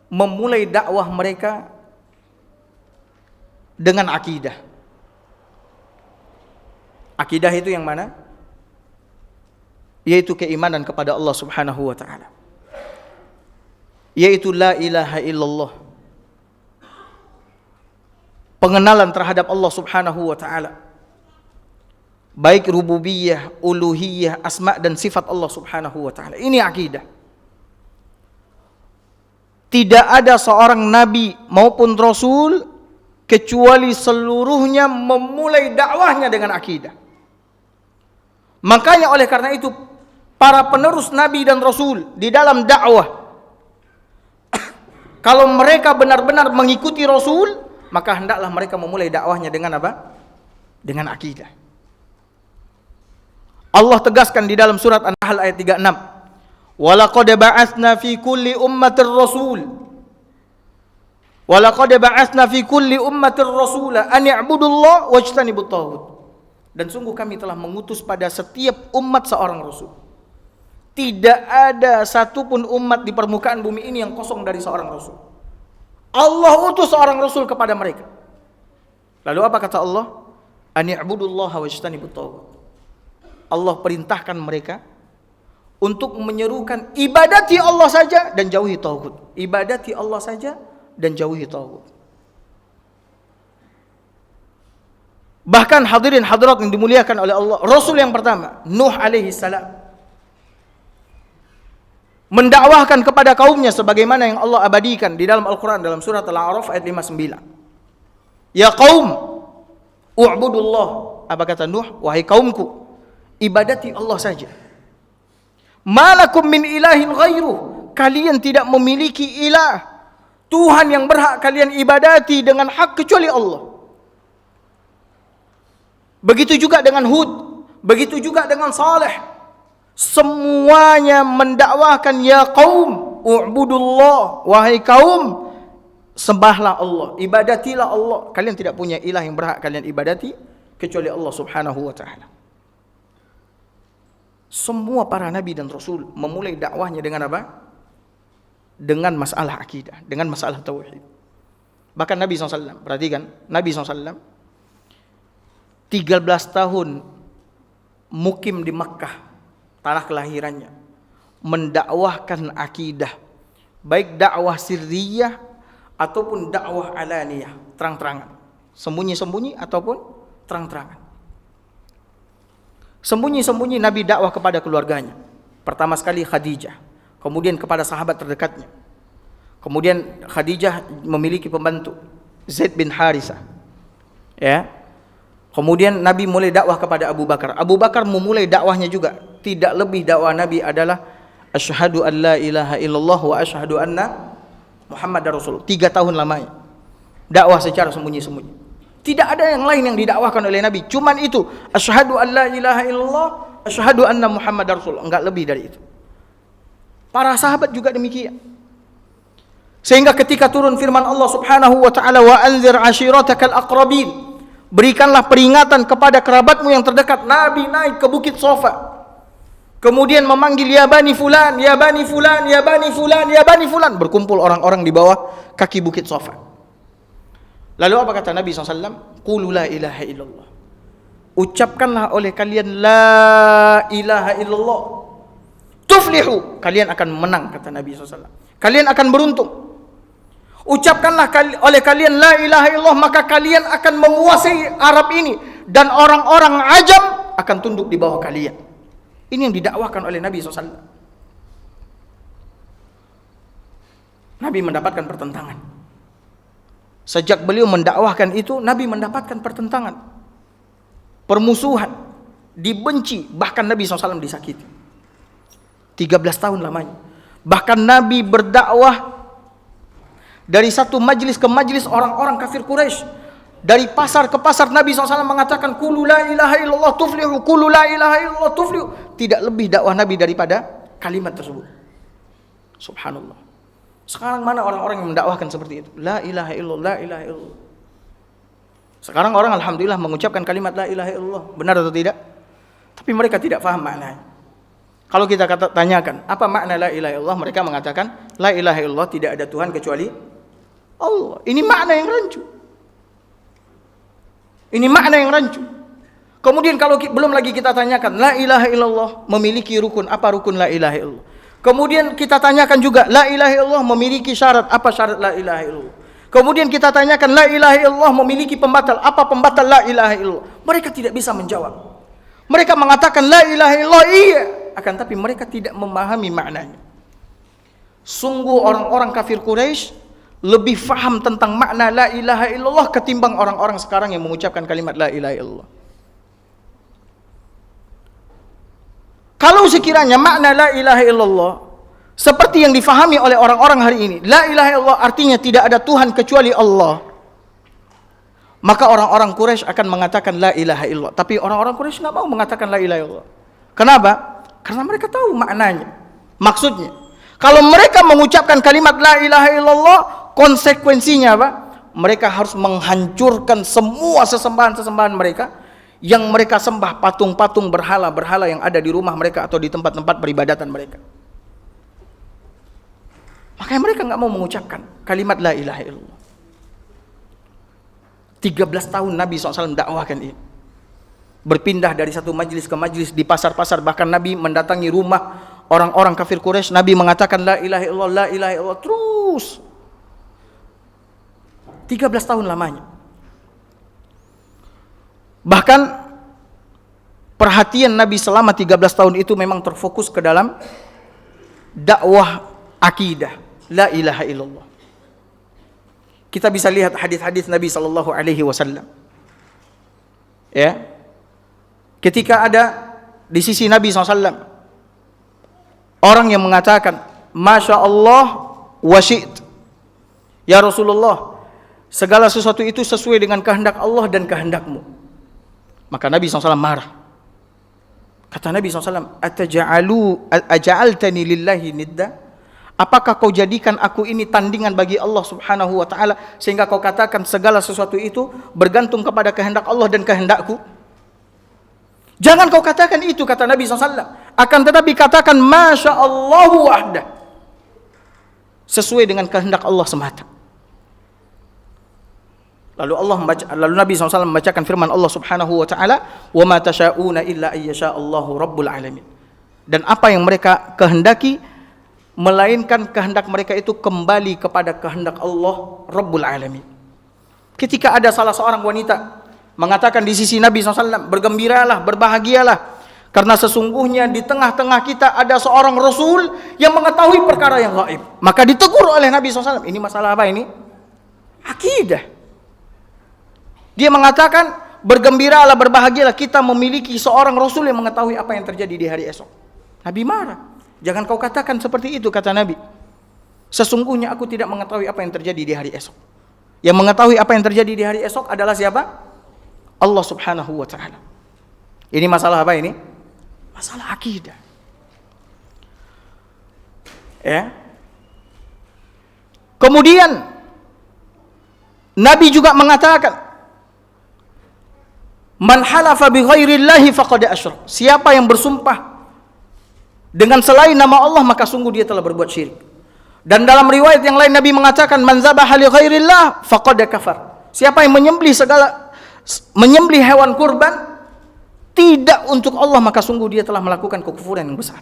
memulai dakwah mereka dengan akidah. Akidah itu yang mana? Yaitu keimanan kepada Allah Subhanahu wa taala. Yaitu la ilaha illallah. Pengenalan terhadap Allah Subhanahu wa taala. Baik rububiyah, uluhiyah, asma dan sifat Allah Subhanahu wa taala. Ini akidah. Tidak ada seorang nabi maupun rasul kecuali seluruhnya memulai dakwahnya dengan akidah. Makanya oleh karena itu para penerus nabi dan rasul di dalam dakwah, kalau mereka benar-benar mengikuti rasul, maka hendaklah mereka memulai dakwahnya dengan apa? Dengan akidah. Allah tegaskan di dalam surat An-Nahl ayat 36, "Walaqad ba'atsna fi kulli ummatir rasul." Walaqad ba'atsna fi kulli ummatir rasula an i'budullaha wajtanibut taghut. Dan sungguh kami telah mengutus pada setiap umat seorang rasul. Tidak ada satupun umat di permukaan bumi ini yang kosong dari seorang rasul. Allah utus seorang rasul kepada mereka. Lalu apa kata Allah? Ani'budullaha wajtanibut taghut. Allah perintahkan mereka untuk menyerukan ibadati Allah saja dan jauhi taghut. Ibadati Allah saja dan jauhi taghut. Bahkan hadirin hadirat yang dimuliakan oleh Allah, Rasul yang pertama, Nuh alaihi salam, mendakwahkan kepada kaumnya sebagaimana yang Allah abadikan di dalam Al-Quran dalam surat Al-A'raf ayat 59. Ya qaum, u'budullah. Apa kata Nuh? Wahai kaumku, ibadati Allah saja. Malakum min ilahin ghairuh. Kalian tidak memiliki ilah, Tuhan yang berhak kalian ibadati dengan hak kecuali Allah. Begitu juga dengan Hud, begitu juga dengan Saleh. Semuanya mendakwahkan ya qaum u'budullah, wahai kaum sembahlah Allah, ibadatilah Allah. Kalian tidak punya ilah yang berhak kalian ibadati kecuali Allah Subhanahu wa taala. Semua para nabi dan rasul memulai dakwahnya dengan apa? Dengan masalah akidah, dengan masalah tauhid. Bahkan Nabi SAW, perhatikan, Nabi SAW 13 tahun mukim di Makkah, tanah kelahirannya, mendakwahkan akidah, baik dakwah sirriyah ataupun dakwah alaniyah, terang-terangan, sembunyi-sembunyi ataupun terang-terangan. Sembunyi-sembunyi Nabi dakwah kepada keluarganya. Pertama sekali Khadijah, kemudian kepada sahabat terdekatnya. Kemudian Khadijah memiliki pembantu Zaid bin Harithah. Ya. Kemudian Nabi mulai dakwah kepada Abu Bakar. Abu Bakar memulai dakwahnya juga. Tidak lebih dakwah Nabi adalah asyhadu an la ilaha illallah wa asyhadu anna Muhammadar Rasul. 3 tahun lamanya dakwah secara sembunyi-sembunyi. Tidak ada yang lain yang didakwahkan oleh Nabi. Cuman itu, asyhadu an la ilaha illallah, asyhadu anna Muhammadar Rasul. Enggak lebih dari itu. Para sahabat juga demikian. Sehingga ketika turun firman Allah Subhanahu wa taala, wa anzir ashiratakal aqrabin, berikanlah peringatan kepada kerabatmu yang terdekat. Nabi naik ke bukit Safa, kemudian memanggil ya bani fulan, ya bani fulan, ya bani fulan, ya bani fulan. Berkumpul orang-orang di bawah kaki bukit Safa. Lalu apa kata Nabi SAW? Qulu la ilaha illallah. Ucapkanlah oleh kalian la ilaha illallah, tuflihu, kalian akan menang, kata Nabi SAW. Kalian akan beruntung. Ucapkanlah oleh kalian la ilaha illallah, maka kalian akan menguasai Arab ini, dan orang-orang ajam akan tunduk di bawah kalian. Ini yang didakwahkan oleh Nabi SAW. Nabi mendapatkan pertentangan. Sejak beliau mendakwahkan itu, Nabi mendapatkan pertentangan, permusuhan, dibenci, bahkan Nabi SAW disakiti. 13 tahun lamanya. Bahkan Nabi berdakwah dari satu majlis ke majlis orang-orang kafir Quraisy. Dari pasar ke pasar Nabi SAW mengatakan qulu la ilaha illallah tuflihu, qulu la ilaha illallah tuflihu. Tidak lebih dakwah Nabi daripada kalimat tersebut. Subhanallah. Sekarang mana orang-orang yang mendakwahkan seperti itu? La ilaha illallah, la ilaha illallah. Sekarang orang alhamdulillah mengucapkan kalimat la ilaha illallah. Benar atau tidak? Tapi mereka tidak faham maknanya. Kalau kita tanyakan apa makna la ilaha illallah, mereka mengatakan la ilaha illallah, tidak ada Tuhan kecuali Allah. Ini makna yang rancu. Ini makna yang rancu. Kemudian kalau belum lagi kita tanyakan la ilaha illallah memiliki rukun, apa rukun la ilaha illallah? Kemudian kita tanyakan juga la ilaha illallah memiliki syarat, apa syarat la ilaha illallah? Kemudian kita tanyakan la ilaha illallah memiliki pembatal, apa pembatal la ilaha illallah? Mereka tidak bisa menjawab. Mereka mengatakan la ilaha illallah iya, akan tapi mereka tidak memahami maknanya. Sungguh orang-orang kafir Quraisy lebih faham tentang makna la ilaha illallah ketimbang orang-orang sekarang yang mengucapkan kalimat la ilaha illallah. Kalau sekiranya makna la ilaha illallah seperti yang difahami oleh orang-orang hari ini, la ilaha illallah artinya tidak ada Tuhan kecuali Allah, maka orang-orang Quraisy akan mengatakan la ilaha illallah. Tapi orang-orang Quraisy nggak mau mengatakan la ilaha illallah. Kenapa? Karena mereka tahu maknanya, maksudnya. Kalau mereka mengucapkan kalimat la ilaha illallah, konsekuensinya apa? Mereka harus menghancurkan semua sesembahan-sesembahan mereka yang mereka sembah patung-patung berhala-berhala yang ada di rumah mereka atau di tempat-tempat peribadatan mereka. Makanya mereka nggak mau mengucapkan kalimat la ilaha illallah. 13 tahun Nabi SAW dakwahkan ini. Berpindah dari satu majlis ke majlis di pasar-pasar, bahkan Nabi mendatangi rumah orang-orang kafir Quraisy. Nabi mengatakan la ilaha illallah, la ilaha illallah terus. 13 tahun lamanya. Bahkan perhatian Nabi selama 13 tahun itu memang terfokus ke dalam dakwah akidah la ilaha illallah. Kita bisa lihat hadis-hadis Nabi sallallahu alaihi wasallam. Ya. Ketika ada di sisi Nabi SAW orang yang mengatakan Masya Allah wa syi'ta, ya Rasulullah, segala sesuatu itu sesuai dengan kehendak Allah dan kehendakmu. Maka Nabi SAW marah. Kata Nabi SAW, aja'altani lillahi nidda? Apakah kau jadikan aku ini tandingan bagi Allah subhanahu wa ta'ala, sehingga kau katakan segala sesuatu itu bergantung kepada kehendak Allah dan kehendakku? Jangan kau katakan itu, kata Nabi SAW. Akan tetapi katakan Masya Allah wahdah, sesuai dengan kehendak Allah semata. Lalu Nabi SAW membacakan firman Allah subhanahu wa ta'ala, wa ma tasha'una illa ayyasha Allahu rabbul alamin. Dan apa yang mereka kehendaki, melainkan kehendak mereka itu kembali kepada kehendak Allah rabbul alamin. Ketika ada salah seorang wanita mengatakan di sisi Nabi SAW, bergembiralah, berbahagialah, karena sesungguhnya di tengah-tengah kita ada seorang Rasul yang mengetahui perkara yang gaib. Maka ditegur oleh Nabi SAW. Ini masalah apa ini? Akidah. Dia mengatakan, bergembiralah, berbahagialah, kita memiliki seorang Rasul yang mengetahui apa yang terjadi di hari esok. Nabi marah. Jangan kau katakan seperti itu, kata Nabi. Sesungguhnya aku tidak mengetahui apa yang terjadi di hari esok. Yang mengetahui apa yang terjadi di hari esok adalah siapa? Allah subhanahu wa ta'ala. Ini masalah apa ini? Masalah akidah. Ya. Kemudian Nabi juga mengatakan, man halafa bi ghairillahi faqad asyrak. Siapa yang bersumpah dengan selain nama Allah, maka sungguh dia telah berbuat syirik. Dan dalam riwayat yang lain Nabi mengatakan, man zabaha li ghairillah faqad kafar. Siapa yang menyembelih hewan kurban tidak untuk Allah, maka sungguh dia telah melakukan kekufuran yang besar.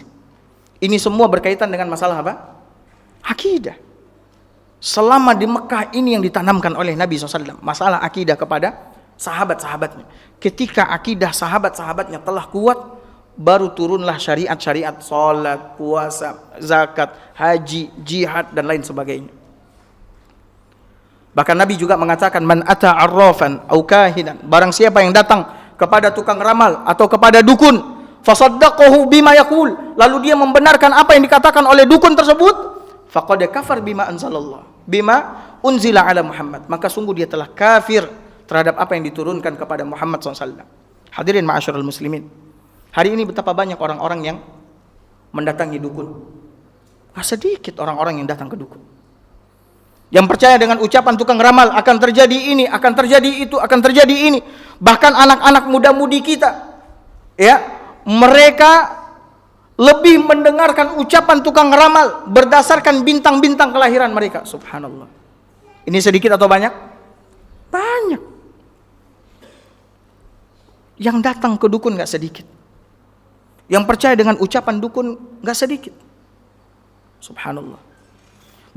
Ini semua berkaitan dengan masalah apa? Akidah. Selama di Mekah ini yang ditanamkan oleh Nabi SAW, masalah akidah kepada sahabat-sahabatnya. Ketika akidah sahabat-sahabatnya telah kuat, baru turunlah syariat-syariat salat, puasa, zakat, haji, jihad dan lain sebagainya. Bahkan Nabi juga mengatakan, man ata arrafan au kahinan, barang siapa yang datang kepada tukang ramal atau kepada dukun, fasaddaqahu bima yaqul, lalu dia membenarkan apa yang dikatakan oleh dukun tersebut, faqad kafar bima anzalallah, bima unzila ala Muhammad, maka sungguh dia telah kafir terhadap apa yang diturunkan kepada Muhammad SAW. Hadirin ma'asyiral muslimin, hari ini betapa banyak orang-orang yang mendatangi dukun. Gak sedikit orang-orang yang datang ke dukun, yang percaya dengan ucapan tukang ramal, akan terjadi ini, akan terjadi itu, akan terjadi ini. Bahkan anak-anak muda-mudi kita, ya, mereka lebih mendengarkan ucapan tukang ramal berdasarkan bintang-bintang kelahiran mereka. Subhanallah. Ini sedikit atau banyak? Banyak. Yang datang ke dukun gak sedikit. Yang percaya dengan ucapan dukun gak sedikit. Subhanallah.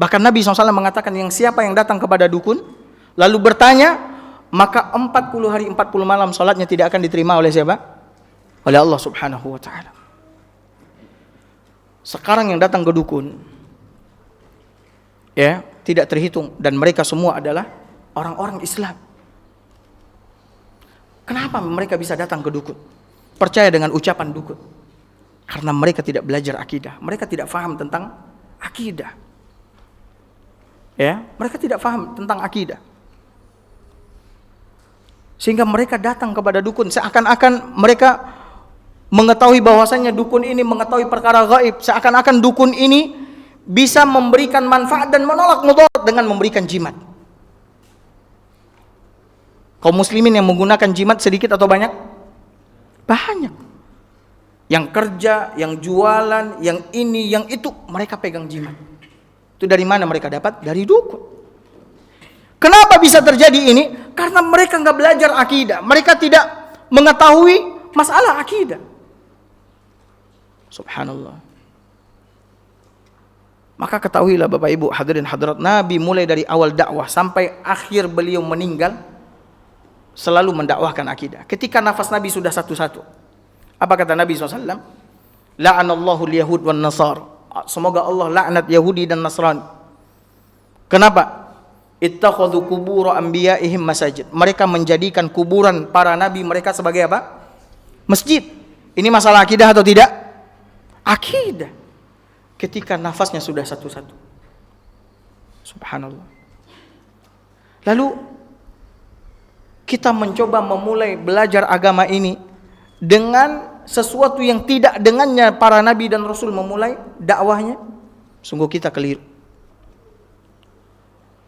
Bahkan Nabi SAW mengatakan, yang siapa yang datang kepada dukun lalu bertanya, maka 40 hari 40 malam salatnya tidak akan diterima oleh siapa? Oleh Allah subhanahu wa ta'ala. Sekarang yang datang ke dukun, ya, tidak terhitung, dan mereka semua adalah orang-orang Islam. Kenapa mereka bisa datang ke dukun, percaya dengan ucapan dukun? Karena mereka tidak belajar akidah. Mereka tidak faham tentang akidah. Ya, mereka tidak faham tentang akidah. Sehingga mereka datang kepada dukun seakan-akan mereka mengetahui bahwasannya dukun ini mengetahui perkara gaib, seakan-akan dukun ini bisa memberikan manfaat dan menolak mudarat dengan memberikan jimat. Kaum muslimin yang menggunakan jimat sedikit atau banyak? Banyak. Yang kerja, yang jualan, yang ini, yang itu, mereka pegang jimat. Itu dari mana mereka dapat? Dari dukun. Kenapa bisa terjadi ini? Karena mereka nggak belajar akidah. Mereka tidak mengetahui masalah akidah. Subhanallah. Maka ketahuilah Bapak Ibu hadirin hadirat, Nabi mulai dari awal dakwah sampai akhir beliau meninggal selalu mendakwahkan akidah. Ketika nafas Nabi sudah satu-satu, apa kata Nabi SAW? La'anallahu al-yahud wan nasar. Semoga Allah laknat Yahudi dan Nasrani. Kenapa? Ittakhadhu qubur anbiya'ihim masajid. Mereka menjadikan kuburan para nabi mereka sebagai apa? Masjid. Ini masalah akidah atau tidak? Akidah. Ketika nafasnya sudah satu-satu. Subhanallah. Lalu kita mencoba memulai belajar agama ini dengan sesuatu yang tidak dengannya para nabi dan rasul memulai dakwahnya. Sungguh kita keliru.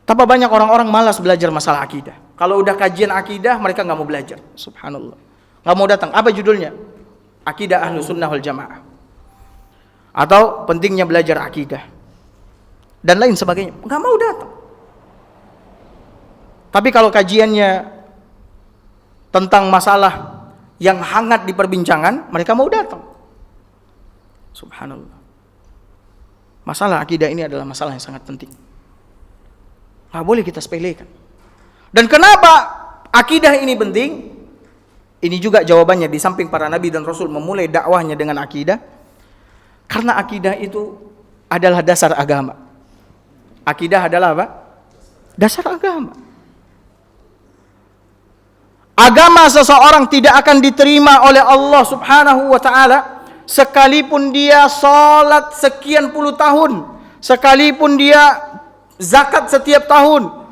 Tapi banyak orang-orang malas belajar masalah akidah. Kalau udah kajian akidah mereka nggak mau belajar. Subhanallah. Nggak mau datang. Apa judulnya? Akidah Ahlus Sunnah wal Jamaah. Atau pentingnya belajar akidah dan lain sebagainya, nggak mau datang. Tapi kalau kajiannya tentang masalah yang hangat diperbincangan, mereka mau datang. Subhanallah. Masalah akidah ini adalah masalah yang sangat penting, nggak boleh kita sepelekan. Dan kenapa akidah ini penting? Ini juga jawabannya di samping para nabi dan rasul memulai dakwahnya dengan akidah. Karena akidah itu adalah dasar agama. Akidah adalah apa? Dasar agama. Agama seseorang tidak akan diterima oleh Allah Subhanahu wa ta'ala sekalipun dia salat sekian puluh tahun, sekalipun dia zakat setiap tahun,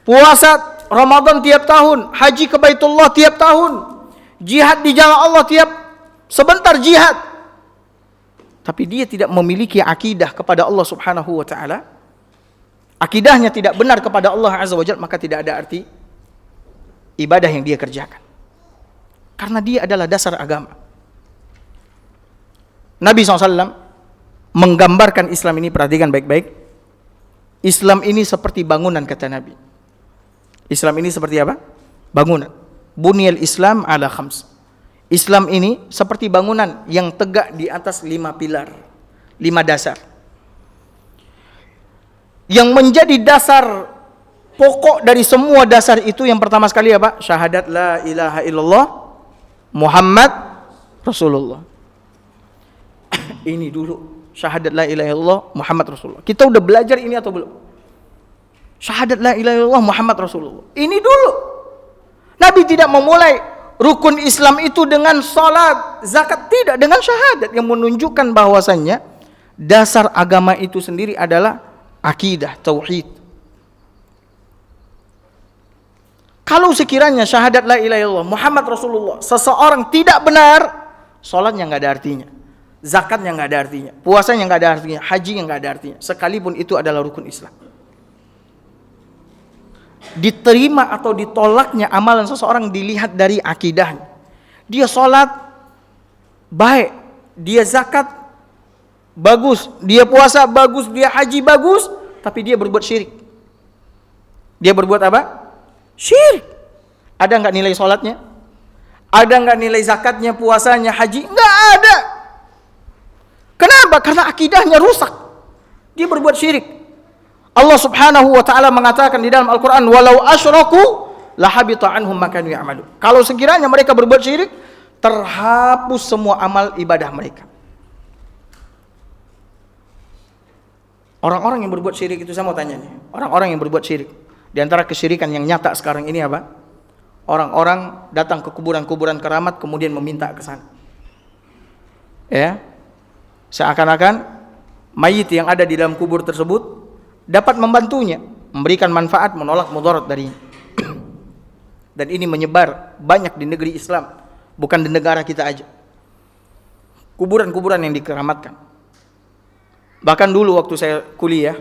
puasa Ramadan tiap tahun, haji ke Baitullah tiap tahun, jihad di jalan Allah tiap sebentar jihad. Tapi dia tidak memiliki akidah kepada Allah Subhanahu wa ta'ala, akidahnya tidak benar kepada Allah Azza wa Jalla, maka tidak ada arti ibadah yang dia kerjakan. Karena dia adalah dasar agama. Nabi SAW menggambarkan Islam ini, perhatikan baik-baik. Islam ini seperti bangunan, kata Nabi. Islam ini seperti apa? Bangunan. Bunyal Islam ala khams. Islam ini seperti bangunan yang tegak di atas 5 pilar, 5 dasar. Yang menjadi dasar pokok dari semua dasar itu yang pertama sekali apa? Syahadat la ilaha illallah Muhammad Rasulullah. Ini dulu, syahadat la ilaha illallah Muhammad Rasulullah. Kita udah belajar ini atau belum? Syahadat la ilaha illallah Muhammad Rasulullah. Ini dulu. Nabi tidak memulai rukun Islam itu dengan salat, zakat, tidak, dengan syahadat yang menunjukkan bahwasannya dasar agama itu sendiri adalah akidah, tauhid. Kalau sekiranya syahadat la ilaha illallah Muhammad Rasulullah seseorang tidak benar, salatnya nggak ada artinya, zakatnya nggak ada artinya, puasanya nggak ada artinya, hajinya nggak ada artinya, sekalipun itu adalah rukun Islam. Diterima atau ditolaknya amalan seseorang dilihat dari akidahnya. Dia sholat baik, dia zakat bagus, dia puasa bagus, dia haji bagus, tapi dia berbuat syirik. Dia berbuat apa? Syirik. Ada nggak nilai sholatnya? Ada nggak nilai zakatnya, puasanya, haji? Nggak ada. Kenapa? Karena akidahnya rusak. Dia berbuat syirik. Allah Subhanahu wa ta'ala mengatakan di dalam Al-Quran, walau asyraku lahabita anhum ma kanu ya'malun. Kalau sekiranya mereka berbuat syirik, terhapus semua amal ibadah mereka. Orang-orang yang berbuat syirik itu, saya mau tanya nih, orang-orang yang berbuat syirik, di antara kesyirikan yang nyata sekarang ini apa? Orang-orang datang ke kuburan-kuburan keramat kemudian meminta ke sana. Ya. Seakan-akan mayit yang ada di dalam kubur tersebut dapat membantunya, memberikan manfaat, menolak mudarat darinya. Dan ini menyebar banyak di negeri Islam, bukan di negara kita aja. Kuburan-kuburan yang dikeramatkan. Bahkan dulu waktu saya kuliah,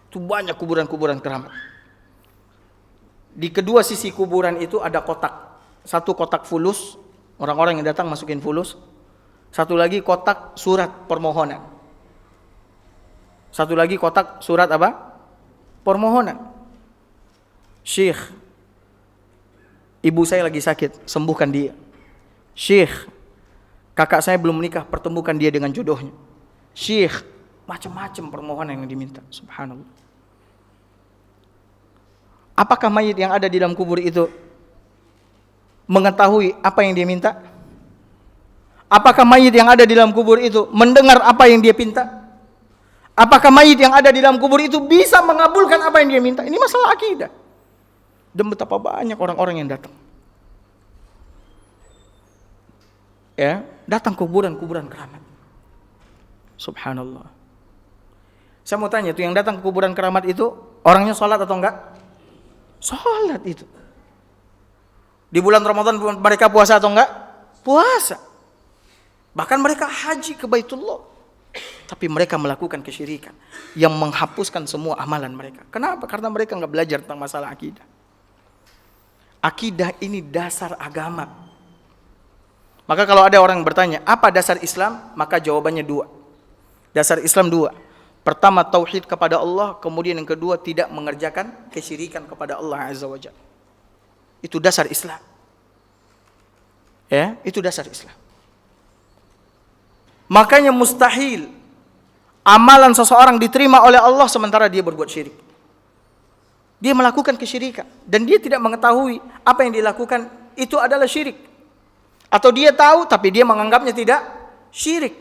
itu banyak kuburan-kuburan keramat. Di kedua sisi kuburan itu ada kotak. Satu kotak fulus Orang-orang yang datang masukin fulus. Satu lagi kotak surat permohonan. Satu lagi kotak surat apa? Permohonan. Syekh, ibu saya lagi sakit, sembuhkan dia. Syekh, kakak saya belum menikah, pertemukan dia dengan jodohnya. Syekh, macam-macam permohonan yang diminta. Subhanallah. Apakah mayit yang ada di dalam kubur itu mengetahui apa yang dia minta? Apakah mayit yang ada di dalam kubur itu mendengar apa yang dia minta? Apakah mayit yang ada di dalam kubur itu bisa mengabulkan apa yang dia minta? Ini masalah akidah. Dan betapa banyak orang-orang yang datang. Ya, datang kuburan-kuburan keramat. Subhanallah. Saya mau tanya, itu yang datang ke kuburan keramat itu orangnya sholat atau enggak? Sholat itu. Di bulan Ramadan mereka puasa atau enggak? Puasa. Bahkan mereka haji ke Baitullah. Tapi mereka melakukan kesyirikan yang menghapuskan semua amalan mereka. Kenapa? Karena mereka enggak belajar tentang masalah akidah. Akidah ini dasar agama. Maka kalau ada orang bertanya, apa dasar Islam? Maka jawabannya dua. Dasar Islam dua. Pertama, tauhid kepada Allah. Kemudian yang kedua, tidak mengerjakan kesyirikan kepada Allah Azza wa Jalla. Itu dasar Islam. Ya, itu dasar Islam. Makanya mustahil amalan seseorang diterima oleh Allah sementara dia berbuat syirik. Dia melakukan kesyirikan dan dia tidak mengetahui apa yang dilakukan itu adalah syirik. Atau dia tahu tapi dia menganggapnya tidak syirik.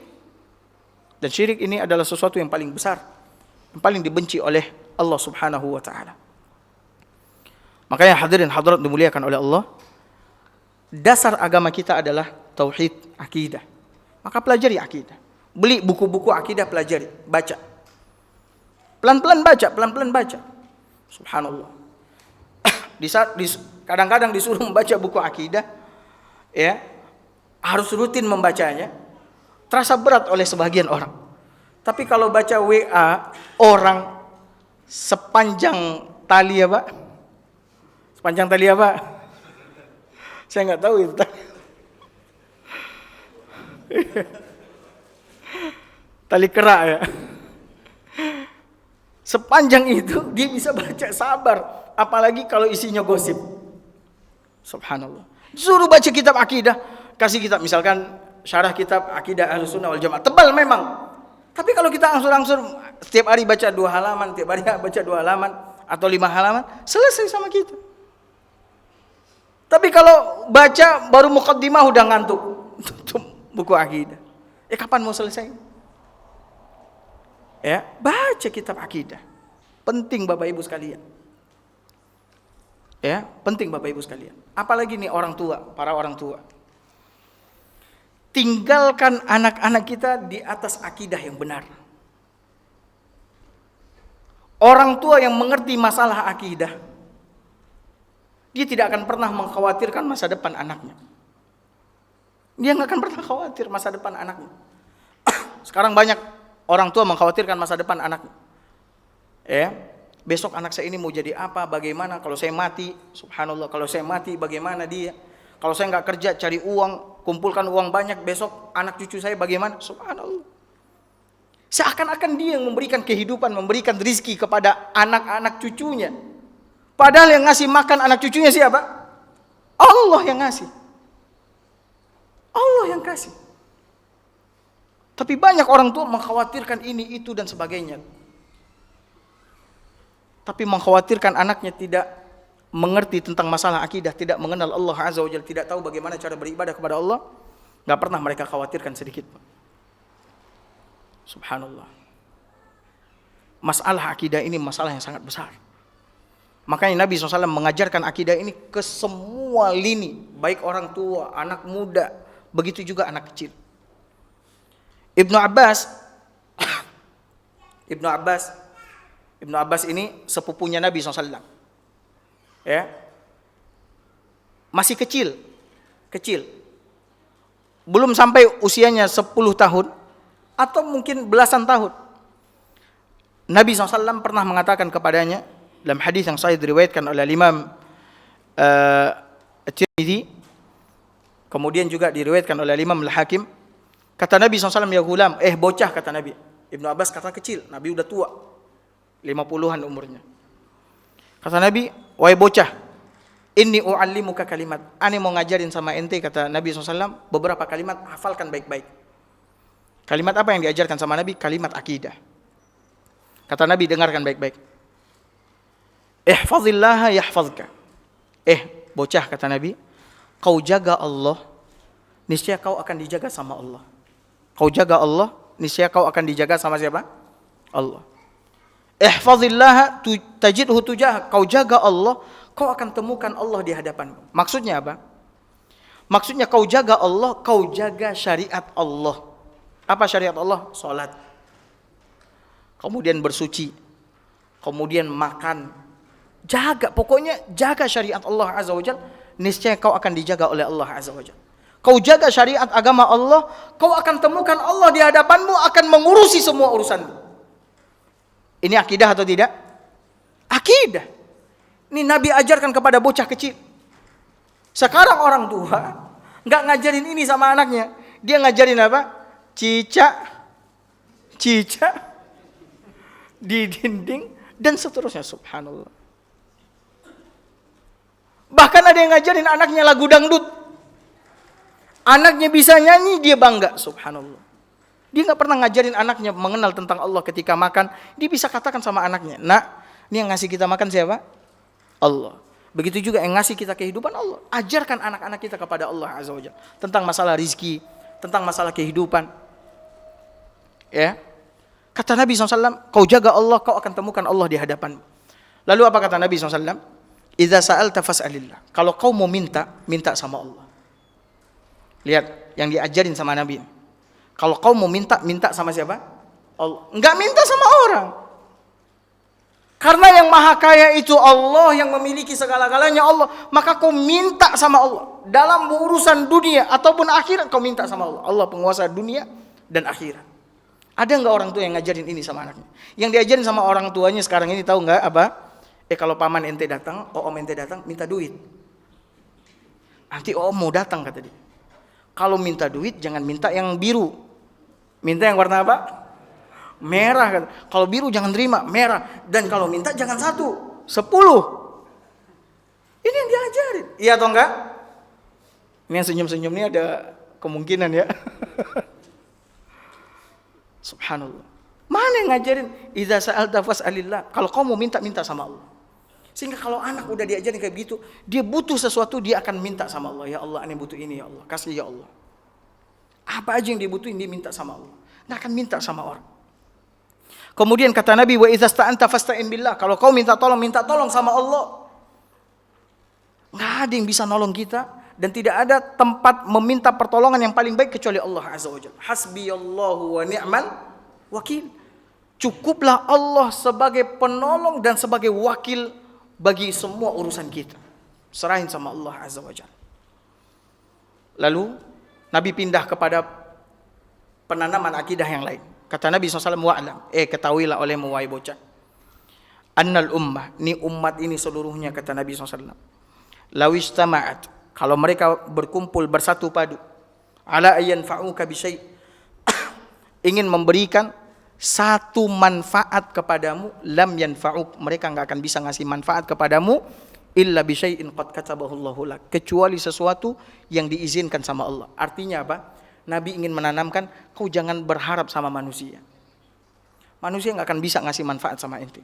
Dan syirik ini adalah sesuatu yang paling besar, yang paling dibenci oleh Allah Subhanahu wa taala. Makanya hadirin hadirat dimuliakan oleh Allah, dasar agama kita adalah tauhid, akidah. Maka pelajari akidah. Beli buku-buku akidah, pelajari, baca. Pelan-pelan baca, pelan-pelan baca. Subhanallah. Kadang-kadang disuruh membaca buku akidah, ya, harus rutin membacanya. Terasa berat oleh sebagian orang. Tapi kalau baca WA orang sepanjang tali apa? Sepanjang tali apa? Saya nggak tahu itu. Tali kerak ya. Sepanjang itu dia bisa baca, sabar. Apalagi kalau isinya gosip. Subhanallah. Suruh baca kitab akidah. Kasih kitab misalkan syarah kitab akidah Ahlussunnah wal Jamaah. Tebal memang. Tapi kalau kita angsur-angsur setiap hari baca 2 halaman, tiap hari baca 2 halaman atau 5 halaman, selesai sama kita. Tapi kalau baca baru muqaddimah udah ngantuk. Tutup buku akidah. Kapan mau selesai? Ya, baca kitab akidah. Penting Bapak Ibu sekalian. Ya, penting Bapak Ibu sekalian. Apalagi nih orang tua, para orang tua. Tinggalkan anak-anak kita di atas akidah yang benar. Orang tua yang mengerti masalah akidah, dia tidak akan pernah mengkhawatirkan masa depan anaknya. Dia nggak akan pernah khawatir masa depan anaknya. Sekarang banyak orang tua mengkhawatirkan masa depan anaknya. Ya, besok anak saya ini mau jadi apa, bagaimana kalau saya mati? Subhanallah, kalau saya mati bagaimana dia? Kalau saya nggak kerja cari uang, kumpulkan uang banyak, besok anak cucu saya bagaimana? Subhanallah. Seakan-akan dia yang memberikan kehidupan, memberikan rizki kepada anak-anak cucunya. Padahal yang ngasih makan anak cucunya siapa? Allah yang ngasih. Allah yang kasih. Tapi banyak orang tua mengkhawatirkan ini, itu dan sebagainya. Tapi mengkhawatirkan anaknya tidak mengerti tentang masalah akidah, tidak mengenal Allah Azza wa Jalla, tidak tahu bagaimana cara beribadah kepada Allah, gak pernah mereka khawatirkan sedikit pun. Subhanallah. Masalah akidah ini masalah yang sangat besar. Makanya Nabi SAW mengajarkan akidah ini ke semua lini, baik orang tua, anak muda, begitu juga anak kecil. Ibnu Abbas ini sepupunya Nabi SAW. Ya, masih kecil, belum sampai usianya 10 tahun atau mungkin belasan tahun. Nabi SAW pernah mengatakan kepadanya dalam hadis yang sahih diriwayatkan oleh Imam At-Tirmidzi, Kemudian juga diriwayatkan oleh Imam Al-Hakim, kata Nabi SAW, ya gulam, bocah, kata Nabi. Ibnu Abbas kata kecil, Nabi udah tua, 50-an umurnya. Kata Nabi, wahai bocah, inni u'allimuka kalimat, ane mau ngajarin sama ente, kata Nabi SAW, beberapa kalimat, hafalkan baik-baik. Kalimat apa yang diajarkan sama Nabi? Kalimat akidah. Kata Nabi, dengarkan baik-baik. Ihfazillaha yahfazka. Bocah, kata Nabi, kau jaga Allah, niscaya kau akan dijaga sama Allah. Kau jaga Allah, niscaya kau akan dijaga sama siapa? Allah. Ihfazillaha tajidhu tujahak. Kau jaga Allah, kau akan temukan Allah di hadapanmu. Maksudnya apa? Maksudnya kau jaga Allah, kau jaga syariat Allah. Apa syariat Allah? Salat. Kemudian bersuci. Kemudian makan. Jaga, pokoknya jaga syariat Allah Azza wa Jalla. Niscaya kau akan dijaga oleh Allah Azza wa Jalla. Kau jaga syariat agama Allah, kau akan temukan Allah di hadapanmu, akan mengurusi semua urusanmu. Ini akidah atau tidak? Akidah. Ini Nabi ajarkan kepada bocah kecil. Sekarang orang tua nggak ngajarin ini sama anaknya. Dia ngajarin apa? Cicak di dinding dan seterusnya. Subhanallah. Bahkan ada yang ngajarin anaknya lagu dangdut. Anaknya bisa nyanyi, dia bangga. Subhanallah. Dia nggak pernah ngajarin anaknya mengenal tentang Allah ketika makan. Dia bisa katakan sama anaknya, nak, ini yang ngasih kita makan siapa? Allah. Begitu juga yang ngasih kita kehidupan Allah. Ajarkan anak-anak kita kepada Allah Azza wa Jalla. Tentang masalah rizki, tentang masalah kehidupan. Ya. Kata Nabi SAW, kau jaga Allah, kau akan temukan Allah di hadapanmu. Lalu apa kata Nabi SAW? Idza sa'alta fas'alillah. Kalau kau mau minta, minta sama Allah. Lihat yang diajarin sama Nabi. Kalau kau mau minta, minta sama siapa? Allah. Enggak minta sama orang. Karena yang maha kaya itu Allah, yang memiliki segala-galanya Allah. Maka kau minta sama Allah. Dalam urusan dunia ataupun akhirat, kau minta sama Allah. Allah penguasa dunia dan akhirat. Ada enggak orang tua yang ngajarin ini sama anaknya? Yang diajarin sama orang tuanya sekarang ini tahu enggak apa? Kalau paman ente datang, om ente datang, minta duit. Nanti om mau datang, kata dia. Kalau minta duit, jangan minta yang biru. Minta yang warna apa? Merah. Kata. Kalau biru jangan terima, merah. Dan kalau minta jangan 1, 10. Ini yang diajarin. Iya atau enggak? Ini yang senyum-senyum ini ada kemungkinan ya. Subhanallah. Mana yang ngajarin? Idza sa'alta fas'alillah. Kalau kau mau minta, minta sama Allah. Sehingga kalau anak udah diajarin kayak begitu, dia butuh sesuatu, dia akan minta sama Allah. Ya Allah, aneh butuh ini ya Allah. Kasih ya Allah. Apa aja yang dia butuhin, dia minta sama Allah. Nggak akan minta sama orang. Kemudian kata Nabi, wa idza sta'anta fasta'in billah. Kalau kau minta tolong sama Allah. Nggak ada yang bisa nolong kita. Dan tidak ada tempat meminta pertolongan yang paling baik kecuali Allah Azza wa Jalla. Hasbiyallahu wa ni'mal wakil. Cukuplah Allah sebagai penolong dan sebagai wakil bagi semua urusan kita. Serahin sama Allah Azza wa Jalla. Lalu Nabi pindah kepada penanaman akidah yang lain. Kata Nabi SAW, wa'lam, ketahuilah olehmu wahai bocah. Annal ummah, ni umat ini seluruhnya, kata Nabi SAW. Lawistama'at, kalau mereka berkumpul bersatu padu. Ala ayyan fa'uka bisyai' ingin memberikan satu manfaat kepadamu, lam yanfa'uk, mereka enggak akan bisa ngasih manfaat kepadamu illa bi syai'in qad katabahu Allahu lak, kecuali sesuatu yang diizinkan sama Allah. Artinya apa? Nabi ingin menanamkan, kau jangan berharap sama manusia. Manusia enggak akan bisa ngasih manfaat sama ente.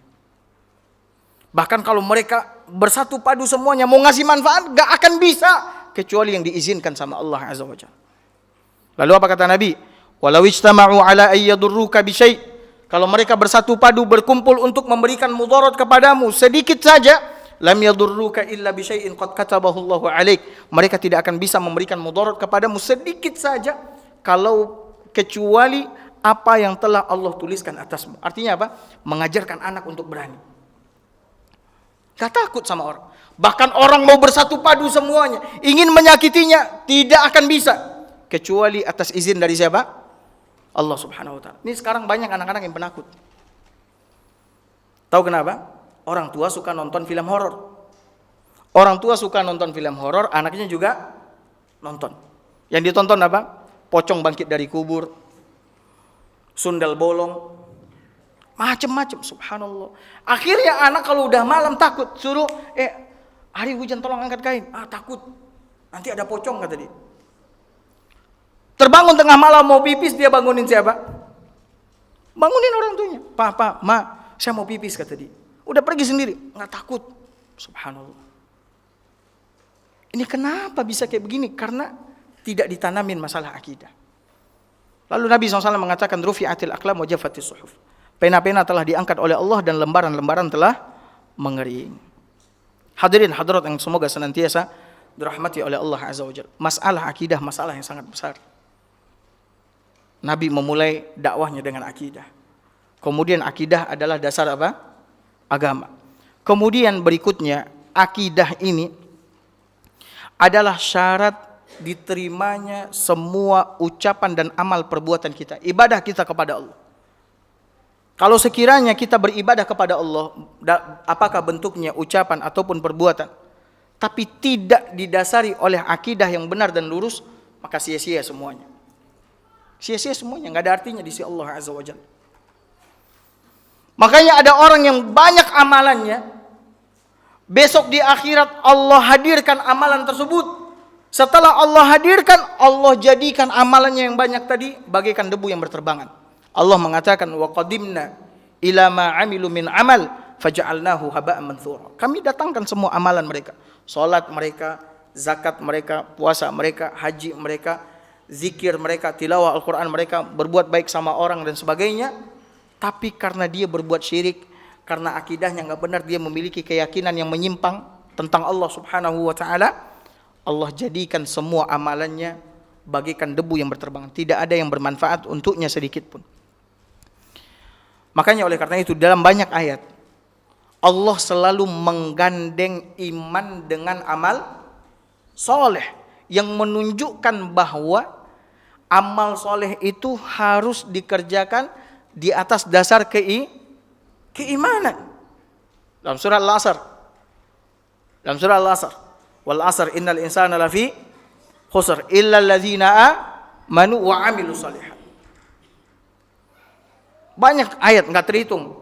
Bahkan kalau mereka bersatu padu semuanya mau ngasih manfaat, enggak akan bisa kecuali yang diizinkan sama Allah Azza wa Jalla. Lalu apa kata Nabi? Walau ijtama'u ala ayyadurruka bisyai', kalau mereka bersatu padu berkumpul untuk memberikan mudarat kepadamu sedikit saja, lam yadurruka illa bisyai'in qad katabahu Allahu 'alaik, mereka tidak akan bisa memberikan mudarat kepadamu sedikit saja kalau kecuali apa yang telah Allah tuliskan atasmu. Artinya apa? Mengajarkan anak untuk berani. Gak takut sama orang. Bahkan orang mau bersatu padu semuanya, ingin menyakitinya, tidak akan bisa kecuali atas izin dari siapa? Allah Subhanahu wa ta'ala. Ini sekarang banyak anak-anak yang penakut. Tahu kenapa? Orang tua suka nonton film horor. Orang tua suka nonton film horor, anaknya juga nonton. Yang ditonton apa? Pocong bangkit dari kubur, sundal bolong, macam-macam, subhanallah. Akhirnya anak kalau udah malam takut, suruh, hari hujan tolong angkat kain. Takut, nanti ada pocong kata dia. Terbangun tengah malam mau pipis, dia bangunin siapa? Bangunin orang tuanya. Pak, ma, saya mau pipis kata dia. Udah pergi sendiri, nggak takut. Subhanallah. Ini kenapa bisa kayak begini? Karena tidak ditanamin masalah akidah. Lalu Nabi SAW mengatakan, rufi'atil aqlam wa jaffatis suhuf. Pena-pena telah diangkat oleh Allah dan lembaran-lembaran telah mengering. Hadirin hadirat yang semoga senantiasa dirahmati oleh Allah Azza wa Jalla. Masalah akidah, masalah yang sangat besar. Nabi memulai dakwahnya dengan akidah. Kemudian akidah adalah dasar apa? Agama. Kemudian berikutnya, akidah ini adalah syarat diterimanya semua ucapan dan amal perbuatan kita. Ibadah kita kepada Allah. Kalau sekiranya kita beribadah kepada Allah, apakah bentuknya ucapan ataupun perbuatan, tapi tidak didasari oleh akidah yang benar dan lurus, maka sia-sia semuanya. Sia-sia semuanya, nggak ada artinya di sisi Allah Azza wa Jalla. Makanya ada orang yang banyak amalannya, besok di akhirat Allah hadirkan amalan tersebut. Setelah Allah hadirkan, Allah jadikan amalannya yang banyak tadi bagaikan debu yang berterbangan. Allah mengatakan, wa qadimna ila ma 'amilu min amal faja'alnahu haba'an manthura. Kami datangkan semua amalan mereka, salat mereka, zakat mereka, puasa mereka, haji mereka, zikir mereka, tilawah Al-Quran mereka, berbuat baik sama orang dan sebagainya. Tapi karena dia berbuat syirik, karena akidahnya nggak benar, dia memiliki keyakinan yang menyimpang tentang Allah Subhanahu wa Ta'ala, Allah jadikan semua amalannya bagaikan debu yang berterbangan, tidak ada yang bermanfaat untuknya sedikit pun. Makanya oleh karena itu dalam banyak ayat Allah selalu menggandeng iman dengan amal soleh, yang menunjukkan bahwa amal soleh itu harus dikerjakan di atas dasar keimanan. Dalam surah Al-Asr, wal asr innal insana lafi khusr illa alladzina amanu wa amilus shalihat. Banyak ayat enggak terhitung.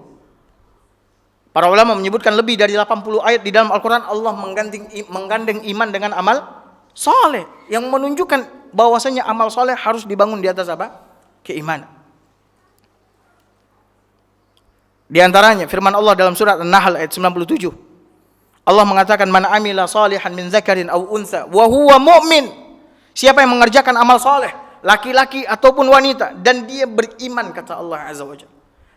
Para ulama menyebutkan lebih dari 80 ayat di dalam Al-Quran Allah menggandeng iman dengan amal soleh, yang menunjukkan bahwasanya amal soleh harus dibangun di atas apa? Keimanan. Di antaranya firman Allah dalam surat An-Nahl ayat 97. Allah mengatakan, man amila salihan min zakarin aw untha wa huwa mu'min. Siapa yang mengerjakan amal soleh, laki-laki ataupun wanita, dan dia beriman, kata Allah Azza wa Jalla,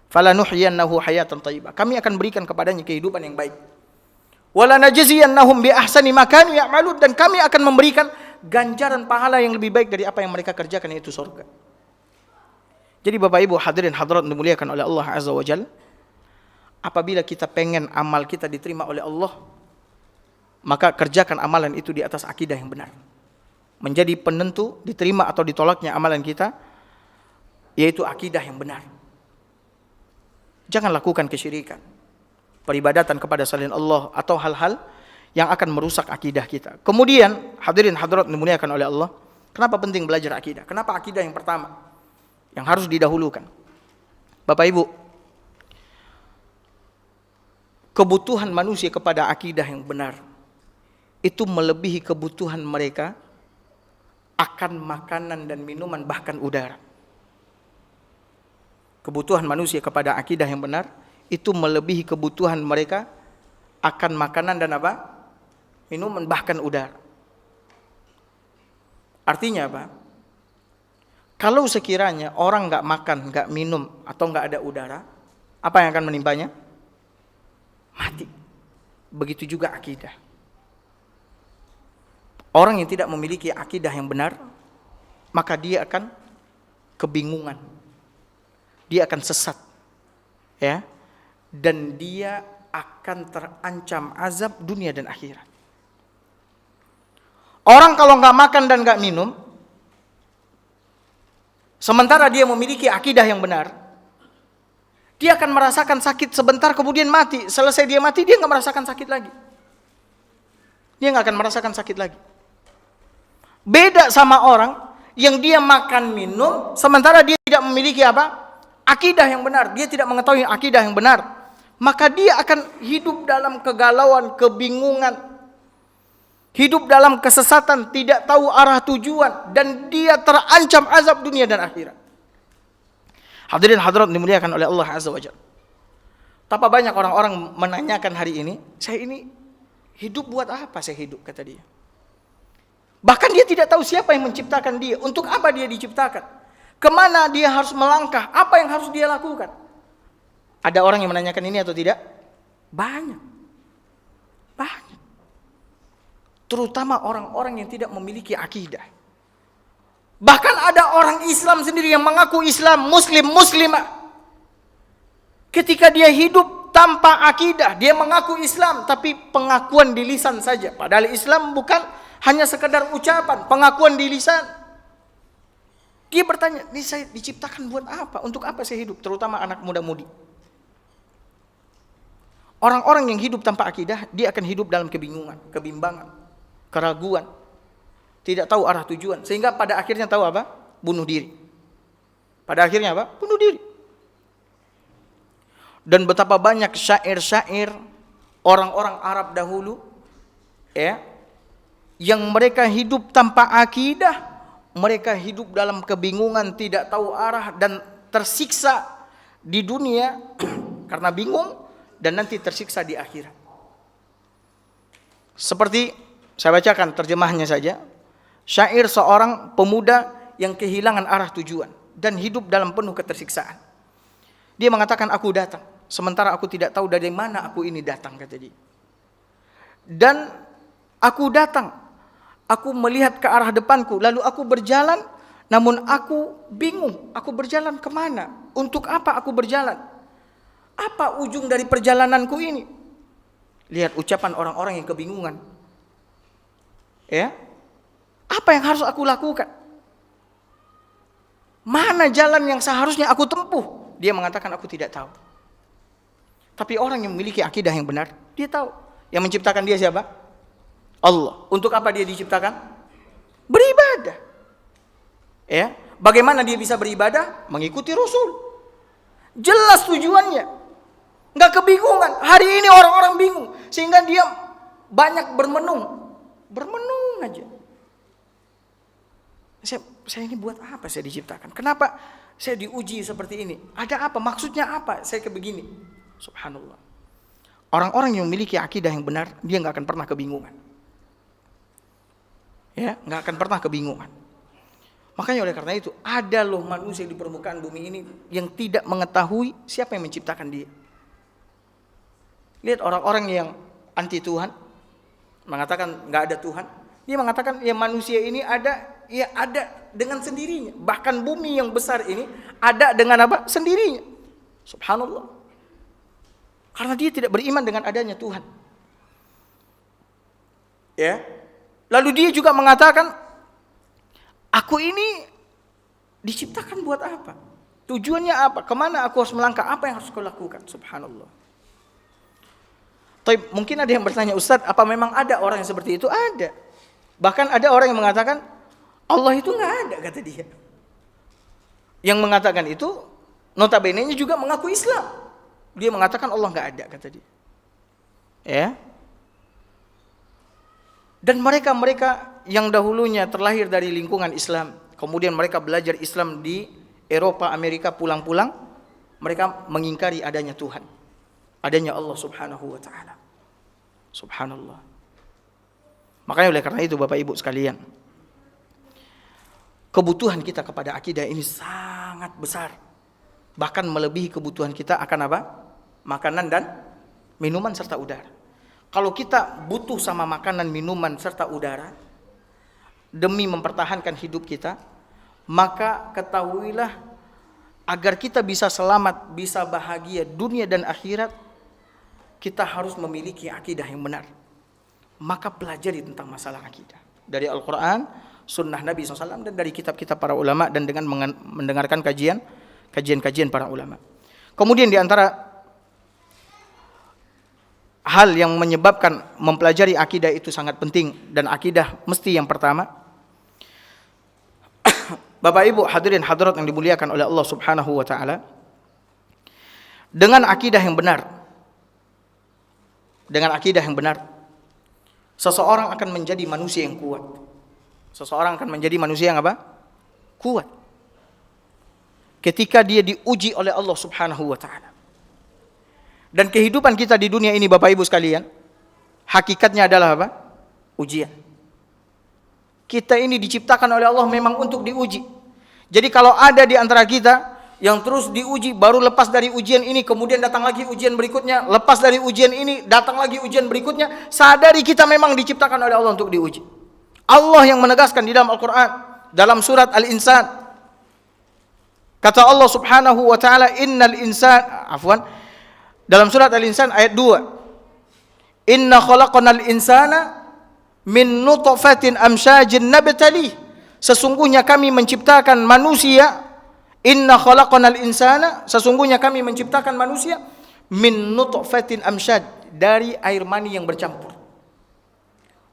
falanuhyiyannahu hayatan thayyibah. Kami akan berikan kepadanya kehidupan yang baik. Wala najziyannahum bi ahsani ma kanu ya'malun, dan kami akan memberikan ganjaran pahala yang lebih baik dari apa yang mereka kerjakan, yaitu surga. Jadi Bapak Ibu hadirin hadirat dimuliakan oleh Allah Azza wa Jalla, apabila kita pengen amal kita diterima oleh Allah, maka kerjakan amalan itu di atas akidah yang benar. Menjadi penentu diterima atau ditolaknya amalan kita, yaitu akidah yang benar. Jangan lakukan kesyirikan, peribadatan kepada selain Allah, atau hal-hal yang akan merusak akidah kita. Kemudian hadirin hadirat dimuliakan oleh Allah, kenapa penting belajar akidah? Kenapa akidah yang pertama yang harus didahulukan? Bapak Ibu, kebutuhan manusia kepada akidah yang benar itu melebihi kebutuhan mereka akan makanan dan minuman, bahkan udara. Kebutuhan manusia kepada akidah yang benar itu melebihi kebutuhan mereka akan makanan dan apa? Minuman, bahkan udara. Artinya apa? Kalau sekiranya orang nggak makan, nggak minum, atau nggak ada udara, apa yang akan menimpanya? Mati. Begitu juga akidah. Orang yang tidak memiliki akidah yang benar, maka dia akan kebingungan. Dia akan sesat. Ya. Dan dia akan terancam azab dunia dan akhirat. Orang kalau nggak makan dan nggak minum, sementara dia memiliki akidah yang benar, dia akan merasakan sakit sebentar kemudian mati. Selesai dia mati, dia nggak merasakan sakit lagi. Dia nggak akan merasakan sakit lagi. Beda sama orang yang dia makan minum sementara dia tidak memiliki apa? Akidah yang benar. Dia tidak mengetahui akidah yang benar. Maka dia akan hidup dalam kegalauan, kebingungan. Hidup dalam kesesatan, tidak tahu arah tujuan, dan dia terancam azab dunia dan akhirat. Hadirin hadirat dimuliakan oleh Allah Azza wa Jalla. Betapa banyak orang-orang menanyakan hari ini, saya ini hidup buat apa saya hidup, kata dia. Bahkan dia tidak tahu siapa yang menciptakan dia, untuk apa dia diciptakan, kemana dia harus melangkah, apa yang harus dia lakukan. Ada orang yang menanyakan ini atau tidak? Banyak. Banyak. Terutama orang-orang yang tidak memiliki akidah. Bahkan ada orang Islam sendiri yang mengaku Islam, Muslim, Muslimah. Ketika dia hidup tanpa akidah, dia mengaku Islam, tapi pengakuan di lisan saja. Padahal Islam bukan hanya sekedar ucapan, pengakuan di lisan. Dia bertanya, ini saya diciptakan buat apa? Untuk apa saya hidup? Terutama anak muda-mudi. Orang-orang yang hidup tanpa akidah, dia akan hidup dalam kebingungan, kebimbangan, keraguan. Tidak tahu arah tujuan. Sehingga pada akhirnya tahu apa? Bunuh diri. Pada akhirnya apa? Bunuh diri. Dan betapa banyak syair-syair orang-orang Arab dahulu, ya, yang mereka hidup tanpa akidah, mereka hidup dalam kebingungan, tidak tahu arah, dan tersiksa di dunia karena bingung, dan nanti tersiksa di akhirat. Seperti saya bacakan terjemahnya saja. Syair seorang pemuda yang kehilangan arah tujuan dan hidup dalam penuh ketersiksaan. Dia mengatakan, aku datang, sementara aku tidak tahu dari mana aku ini datang, kata dia. Dan aku datang, aku melihat ke arah depanku, lalu aku berjalan, namun aku bingung, aku berjalan kemana? Untuk apa aku berjalan? Apa ujung dari perjalananku ini? Lihat ucapan orang-orang yang kebingungan. Ya, apa yang harus aku lakukan? Mana jalan yang seharusnya aku tempuh? Dia mengatakan, aku tidak tahu. Tapi orang yang memiliki akidah yang benar, dia tahu. Yang menciptakan dia siapa? Allah. Untuk apa dia diciptakan? Beribadah. Ya, bagaimana dia bisa beribadah? Mengikuti Rasul. Jelas tujuannya. Enggak kebingungan. Hari ini orang-orang bingung sehingga dia banyak bermenung. Bermenung aja. Saya ini buat apa saya diciptakan? Kenapa saya diuji seperti ini? Ada apa? Maksudnya apa? Saya begini. Subhanallah. Orang-orang yang memiliki akidah yang benar, dia enggak akan pernah kebingungan. Ya, enggak akan pernah kebingungan. Makanya oleh karena itu, ada loh manusia di permukaan bumi ini yang tidak mengetahui siapa yang menciptakan dia. Lihat orang-orang yang anti Tuhan, mengatakan enggak ada Tuhan. Dia mengatakan ya manusia ini ada, ya ada dengan sendirinya. Bahkan bumi yang besar ini ada dengan apa? Sendirinya. Subhanallah. Karena dia tidak beriman dengan adanya Tuhan. Ya. Lalu dia juga mengatakan, aku ini diciptakan buat apa? Tujuannya apa? Kemana aku harus melangkah? Apa yang harus aku lakukan? Subhanallah. Tapi mungkin ada yang bertanya, Ustaz, apa memang ada orang yang seperti itu? Ada. Bahkan ada orang yang mengatakan, Allah itu nggak ada, kata dia. Yang mengatakan itu, notabene-nya juga mengaku Islam. Dia mengatakan Allah nggak ada, kata dia. Ya. Dan mereka yang dahulunya terlahir dari lingkungan Islam, kemudian mereka belajar Islam di Eropa, Amerika, pulang-pulang, mereka mengingkari adanya Tuhan, adanya Allah Subhanahu wa taala. Subhanallah. Makanya oleh karena itu Bapak Ibu sekalian, kebutuhan kita kepada akidah ini sangat besar. Bahkan melebihi kebutuhan kita akan apa? Makanan dan minuman serta udara. Kalau kita butuh sama makanan, minuman serta udara demi mempertahankan hidup kita, maka ketahuilah agar kita bisa selamat, bisa bahagia dunia dan akhirat, kita harus memiliki akidah yang benar. Maka pelajari tentang masalah akidah dari Al-Quran, Sunnah Nabi SAW, dan dari kitab-kitab para ulama, dan dengan mendengarkan kajian-kajian para ulama. Kemudian di antara hal yang menyebabkan mempelajari akidah itu sangat penting, dan akidah mesti yang pertama, Bapak Ibu hadirin hadirat yang dimuliakan oleh Allah Subhanahu wa taala, dengan akidah yang benar, seseorang akan menjadi manusia yang kuat. Seseorang akan menjadi manusia yang apa? Kuat. Ketika dia diuji oleh Allah Subhanahu wa taala. Dan kehidupan kita di dunia ini Bapak Ibu sekalian, hakikatnya adalah apa? Ujian. Kita ini diciptakan oleh Allah memang untuk diuji. Jadi kalau ada di antara kita yang terus diuji, baru lepas dari ujian ini, kemudian datang lagi ujian berikutnya, lepas dari ujian ini, datang lagi ujian berikutnya, sadari kita memang diciptakan oleh Allah untuk diuji. Allah yang menegaskan di dalam Al-Quran, dalam surat Al-Insan, kata Allah Subhanahu wa ta'ala, dalam surat Al-Insan ayat 2, inna khalaqnal insana min nutfatin amsyajin nabtalih, sesungguhnya kami menciptakan manusia, inna khalaqnal insana, sesungguhnya kami menciptakan manusia min nutfatin amsyaj, dari air mani yang bercampur.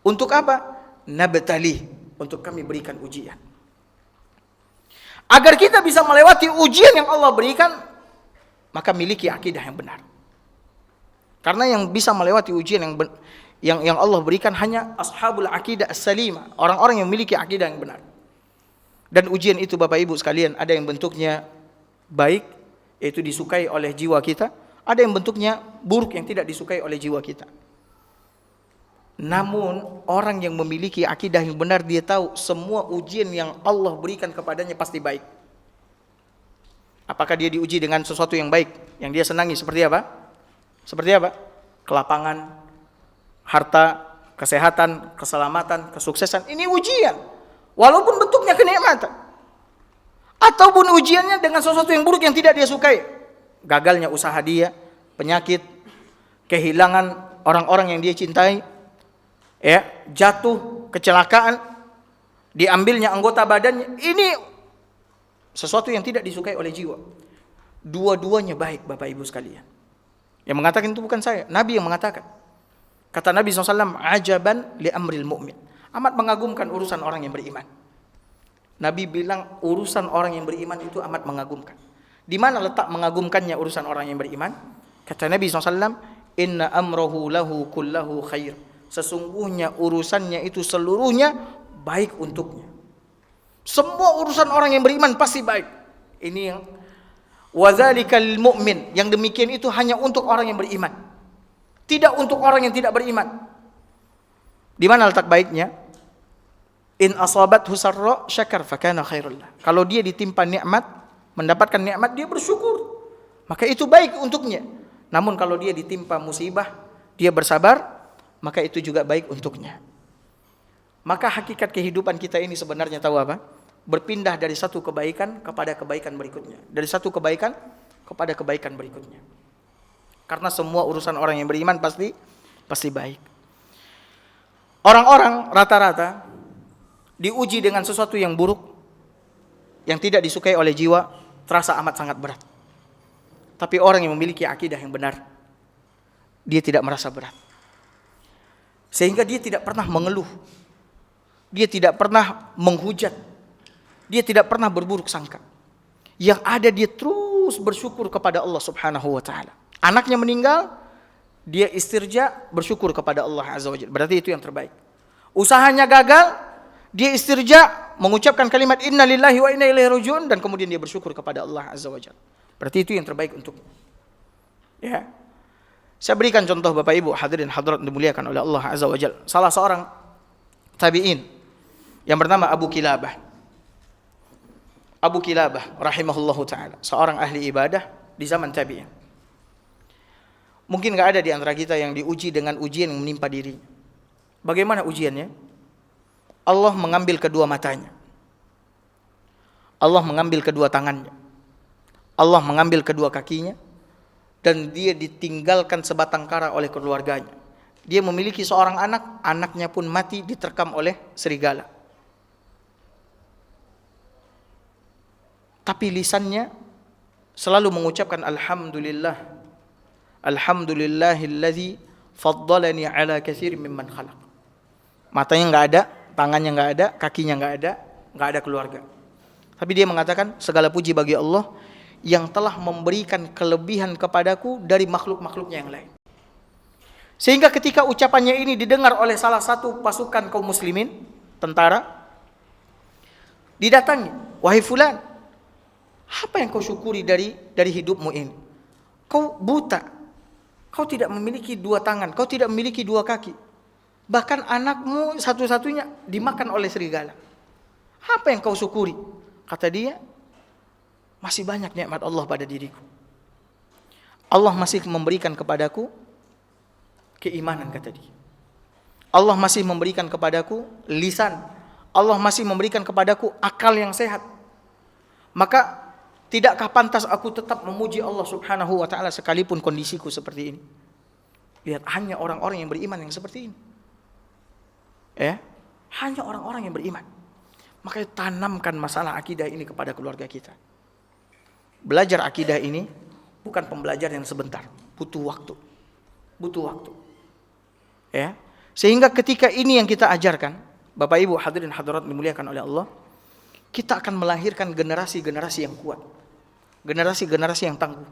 Untuk apa? Nabtalih, untuk kami berikan ujian. Agar kita bisa melewati ujian yang Allah berikan, maka miliki akidah yang benar. Karena yang bisa melewati ujian yang Allah berikan hanya ashabul akidah as-salimah, orang-orang yang memiliki akidah yang benar. Dan ujian itu Bapak Ibu sekalian, ada yang bentuknya baik, yaitu disukai oleh jiwa kita, ada yang bentuknya buruk yang tidak disukai oleh jiwa kita. Namun orang yang memiliki akidah yang benar, dia tahu semua ujian yang Allah berikan kepadanya pasti baik. Apakah dia diuji dengan sesuatu yang baik, yang dia senangi, seperti apa? Seperti apa? Kelapangan, harta, kesehatan, keselamatan, kesuksesan. Ini ujian, walaupun bentuknya kenikmatan. Ataupun ujiannya dengan sesuatu yang buruk yang tidak dia sukai. Gagalnya usaha dia, penyakit, kehilangan orang-orang yang dia cintai, ya, jatuh, kecelakaan, diambilnya anggota badannya. Ini sesuatu yang tidak disukai oleh jiwa. Dua-duanya baik Bapak Ibu sekalian. Yang mengatakan itu bukan saya, Nabi yang mengatakan. Kata Nabi SAW, ajaban li amril mu'min. Amat mengagumkan urusan orang yang beriman. Nabi bilang urusan orang yang beriman itu amat mengagumkan. Di mana letak mengagumkannya urusan orang yang beriman? Kata Nabi SAW, inna amrohu lahu kullahu khair. Sesungguhnya urusannya itu seluruhnya baik untuknya. Semua urusan orang yang beriman pasti baik. Ini yang wadzalika lil mu'min, yang demikian itu hanya untuk orang yang beriman, tidak untuk orang yang tidak beriman. Di mana letak baiknya? In asabathu sarra syakar fakana khairul lah. Kalau dia ditimpa nikmat, mendapatkan nikmat, dia bersyukur, maka itu baik untuknya. Namun kalau dia ditimpa musibah, dia bersabar, maka itu juga baik untuknya. Maka hakikat kehidupan kita ini sebenarnya tahu apa? Berpindah dari satu kebaikan kepada kebaikan berikutnya, dari satu kebaikan kepada kebaikan berikutnya. Karena semua urusan orang yang beriman pasti baik. Orang-orang rata-rata diuji dengan sesuatu yang buruk, yang tidak disukai oleh jiwa, terasa amat sangat berat. Tapi orang yang memiliki akidah yang benar, dia tidak merasa berat. Sehingga dia tidak pernah mengeluh, dia tidak pernah menghujat, dia tidak pernah berburuk sangka. Yang ada dia terus bersyukur kepada Allah Subhanahu wa taala. Anaknya meninggal, dia istirja, bersyukur kepada Allah Azza wa Jalla. Berarti itu yang terbaik. Usahanya gagal, dia istirja, mengucapkan kalimat inna lillahi wa inna ilaihi rajiun, dan kemudian dia bersyukur kepada Allah Azza wa Jalla. Berarti itu yang terbaik untuknya. Ya. Saya berikan contoh Bapak Ibu hadirin hadirat dimuliakan oleh Allah Azza wa Jalla. Salah seorang tabi'in yang bernama Abu Kilabah. Abu Kilabah rahimahullahu ta'ala, seorang ahli ibadah di zaman tabi'in. Mungkin gak ada di antara kita yang diuji dengan ujian yang menimpa dirinya. Bagaimana ujiannya? Allah mengambil kedua matanya, Allah mengambil kedua tangannya, Allah mengambil kedua kakinya, dan dia ditinggalkan sebatang kara oleh keluarganya. Dia memiliki seorang anak, anaknya pun mati diterkam oleh serigala. Tapi lisannya selalu mengucapkan alhamdulillah, alhamdulillahilladzi faddalani ala katsirin mimman khalaq. Matanya enggak ada, tangannya enggak ada, kakinya enggak ada keluarga. Tapi dia mengatakan segala puji bagi Allah yang telah memberikan kelebihan kepadaku dari makhluk-makhluknya yang lain. Sehingga ketika ucapannya ini didengar oleh salah satu pasukan kaum muslimin, tentara, didatangi, wahai fulan, apa yang kau syukuri dari hidupmu ini? Kau buta, kau tidak memiliki dua tangan, kau tidak memiliki dua kaki. Bahkan anakmu satu-satunya dimakan oleh serigala. Apa yang kau syukuri? Kata dia, masih banyak nikmat Allah pada diriku. Allah masih memberikan kepadaku keimanan, kata dia. Allah masih memberikan kepadaku lisan. Allah masih memberikan kepadaku akal yang sehat. Maka tidakkah pantas aku tetap memuji Allah Subhanahu wa taala sekalipun kondisiku seperti ini? Lihat, hanya orang-orang yang beriman yang seperti ini. Hanya orang-orang yang beriman. Makanya tanamkan masalah akidah ini kepada keluarga kita. Belajar akidah ini bukan pembelajaran yang sebentar, butuh waktu. Butuh waktu. Sehingga ketika ini yang kita ajarkan, Bapak Ibu hadirin hadirat dimuliakan oleh Allah, kita akan melahirkan generasi-generasi yang kuat. Generasi-generasi yang tangguh.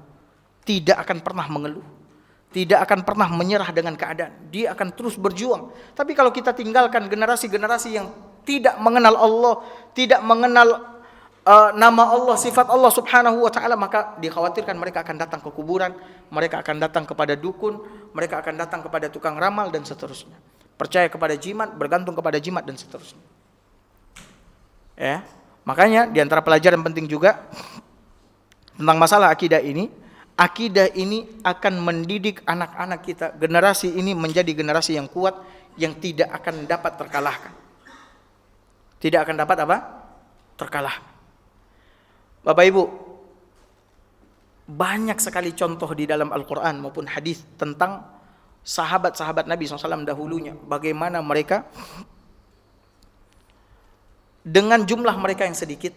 Tidak akan pernah mengeluh. Tidak akan pernah menyerah dengan keadaan. Dia akan terus berjuang. Tapi kalau kita tinggalkan generasi-generasi yang tidak mengenal Allah, tidak mengenal nama Allah, sifat Allah Subhanahu wa taala, maka dikhawatirkan mereka akan datang ke kuburan, mereka akan datang kepada dukun, mereka akan datang kepada tukang ramal dan seterusnya. Percaya kepada jimat, bergantung kepada jimat dan seterusnya. Makanya di antara pelajaran penting juga tentang masalah akidah ini akan mendidik anak-anak kita, generasi ini menjadi generasi yang kuat, yang tidak akan dapat terkalahkan. Tidak akan dapat apa? Terkalahkan. Bapak Ibu, banyak sekali contoh di dalam Al-Quran maupun hadis tentang sahabat-sahabat Nabi SAW dahulunya. Bagaimana mereka dengan jumlah mereka yang sedikit,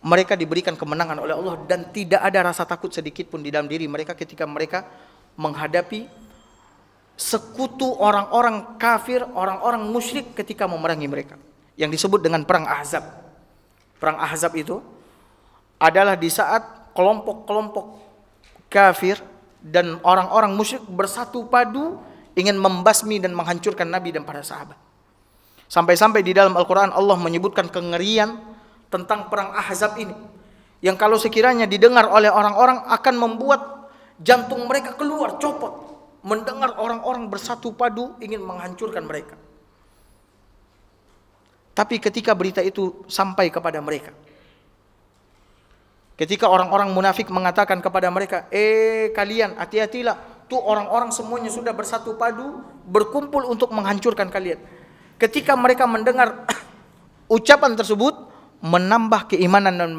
mereka diberikan kemenangan oleh Allah dan tidak ada rasa takut sedikit pun di dalam diri mereka ketika mereka menghadapi sekutu orang-orang kafir, orang-orang musyrik ketika memerangi mereka. Yang disebut dengan perang Ahzab. Perang Ahzab itu adalah di saat kelompok-kelompok kafir dan orang-orang musyrik bersatu padu ingin membasmi dan menghancurkan Nabi dan para sahabat. Sampai-sampai di dalam Al-Quran Allah menyebutkan kengerian tentang perang Ahzab ini, yang kalau sekiranya didengar oleh orang-orang akan membuat jantung mereka keluar, copot, mendengar orang-orang bersatu padu ingin menghancurkan mereka. Tapi ketika berita itu sampai kepada mereka, ketika orang-orang munafik mengatakan kepada mereka, kalian hati-hatilah, tuh orang-orang semuanya sudah bersatu padu, berkumpul untuk menghancurkan kalian. Ketika mereka mendengar ucapan tersebut, menambah keimanan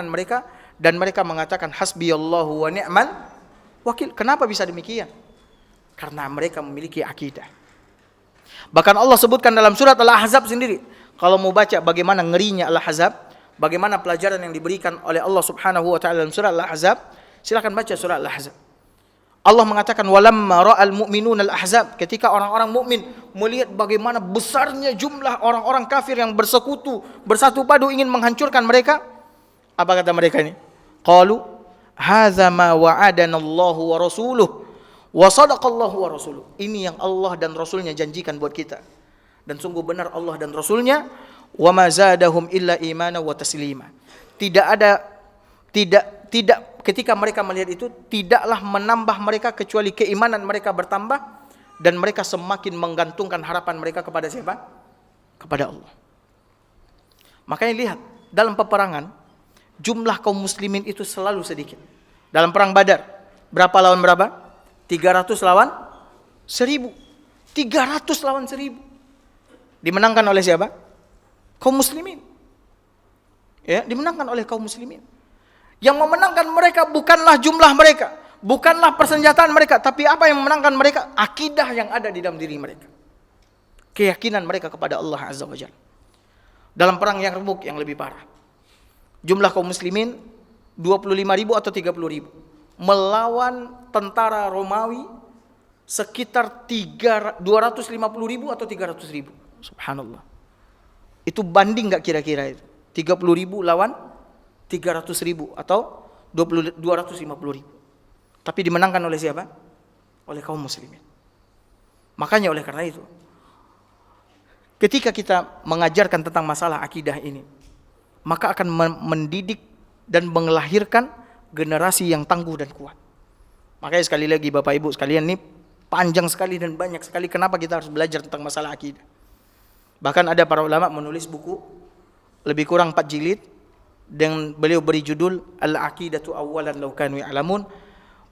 mereka dan mereka mengatakan hasbiyallahu wa ni'mal wakil. Kenapa bisa demikian? Karena mereka memiliki akidah. Bahkan Allah sebutkan dalam surat Al-Ahzab sendiri. Kalau mau baca bagaimana ngerinya Al-Ahzab, bagaimana pelajaran yang diberikan oleh Allah Subhanahu wa taala dalam surat Al-Ahzab, silakan baca surat Al-Ahzab. Allah mengatakan walamma ra'al mu'minuna al-ahzab, ketika orang-orang mukmin melihat bagaimana besarnya jumlah orang-orang kafir yang bersekutu, bersatu padu ingin menghancurkan mereka, apa kata mereka ini? Qalu hadza ma wa'adana Allahu wa rasuluhu wa sadaqallahu wa rasuluhu. Ini yang Allah dan Rasulnya janjikan buat kita. Dan sungguh benar Allah dan Rasulnya, wa ma zadahum illa imana wa taslima. Tidak ketika mereka melihat itu, tidaklah menambah mereka kecuali keimanan mereka bertambah dan mereka semakin menggantungkan harapan mereka kepada siapa? Kepada Allah. Makanya lihat, dalam peperangan jumlah kaum muslimin itu selalu sedikit. Dalam perang Badar, berapa lawan berapa? 300 lawan 1000. 300 lawan 1000. Dimenangkan oleh siapa? Kaum muslimin. Dimenangkan oleh kaum muslimin. Yang memenangkan mereka bukanlah jumlah mereka, bukanlah persenjataan mereka, tapi apa yang memenangkan mereka? Akidah yang ada di dalam diri mereka. Keyakinan mereka kepada Allah Azza wa Jalla. Dalam perang Yarmuk yang lebih parah, jumlah kaum muslimin 25.000 atau 30.000 melawan tentara Romawi sekitar 250.000 atau 300.000. Subhanallah. Itu banding enggak kira-kira itu? 30.000 lawan 300.000 atau 250.000. Tapi dimenangkan oleh siapa? Oleh kaum muslimin. Makanya oleh karena itu, ketika kita mengajarkan tentang masalah akidah ini, maka akan mendidik dan melahirkan generasi yang tangguh dan kuat. Makanya sekali lagi Bapak Ibu sekalian, ini panjang sekali dan banyak sekali kenapa kita harus belajar tentang masalah akidah. Bahkan ada para ulama menulis buku lebih kurang 4 jilid dan beliau beri judul Al-Aqidatu Awwalan Law Kanu Ya'lamun.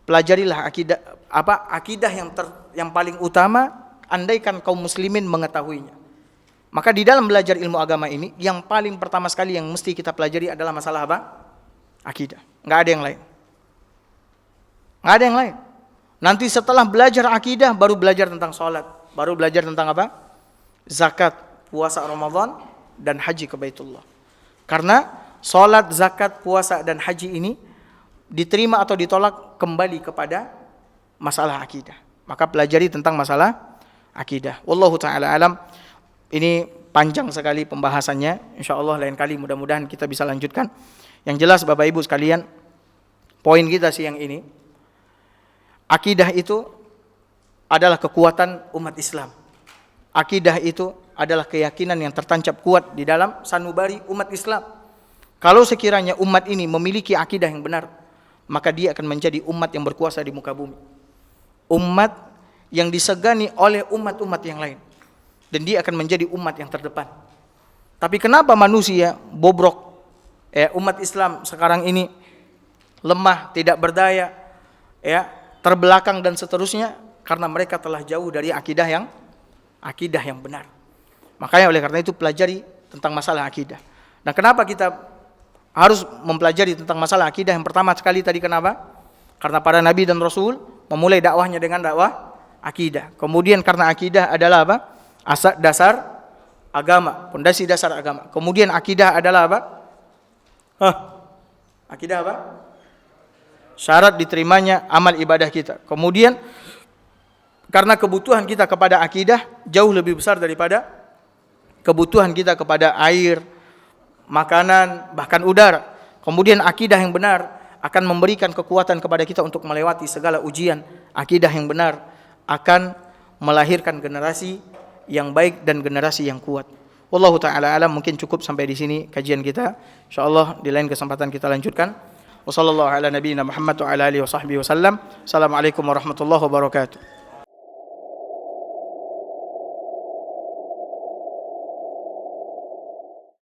Pelajarilah akidah yang paling utama andaikan kaum muslimin mengetahuinya. Maka di dalam belajar ilmu agama ini yang paling pertama sekali yang mesti kita pelajari adalah masalah apa? Akidah. Enggak ada yang lain. Enggak ada yang lain. Nanti setelah belajar akidah baru belajar tentang sholat, baru belajar tentang apa? Zakat, puasa Ramadan dan haji ke Baitullah. Karena sholat, zakat, puasa dan haji ini diterima atau ditolak kembali kepada masalah akidah. Maka pelajari tentang masalah akidah. Wallahu taala alam. Ini panjang sekali pembahasannya. Insyaallah lain kali mudah-mudahan kita bisa lanjutkan. Yang jelas Bapak Ibu sekalian, poin kita siang ini, akidah itu adalah kekuatan umat Islam. Akidah itu adalah keyakinan yang tertancap kuat di dalam sanubari umat Islam. Kalau sekiranya umat ini memiliki akidah yang benar, maka dia akan menjadi umat yang berkuasa di muka bumi. Umat yang disegani oleh umat-umat yang lain. Dan dia akan menjadi umat yang terdepan. Tapi kenapa manusia bobrok, umat Islam sekarang ini lemah, tidak berdaya, terbelakang dan seterusnya? Karena mereka telah jauh dari akidah yang benar. Makanya oleh karena itu pelajari tentang masalah akidah. Nah, kenapa kita harus mempelajari tentang masalah akidah? Yang pertama sekali tadi kenapa? Karena para nabi dan rasul memulai dakwahnya dengan dakwah akidah. Kemudian karena akidah adalah apa? Dasar agama, pondasi dasar agama. Kemudian akidah adalah apa? Akidah apa? Syarat diterimanya amal ibadah kita. Kemudian karena kebutuhan kita kepada akidah jauh lebih besar daripada kebutuhan kita kepada air, makanan, bahkan udara. Kemudian akidah yang benar akan memberikan kekuatan kepada kita untuk melewati segala ujian. Akidah yang benar akan melahirkan generasi yang baik dan generasi yang kuat. Wallahu taala alam. Mungkin cukup sampai di sini kajian kita. Insyaallah di lain kesempatan kita lanjutkan. Wassallallahu ala nabiyina Muhammad wa ala alihi wa sahbihi wasallam. Assalamualaikum warahmatullahi wabarakatuh.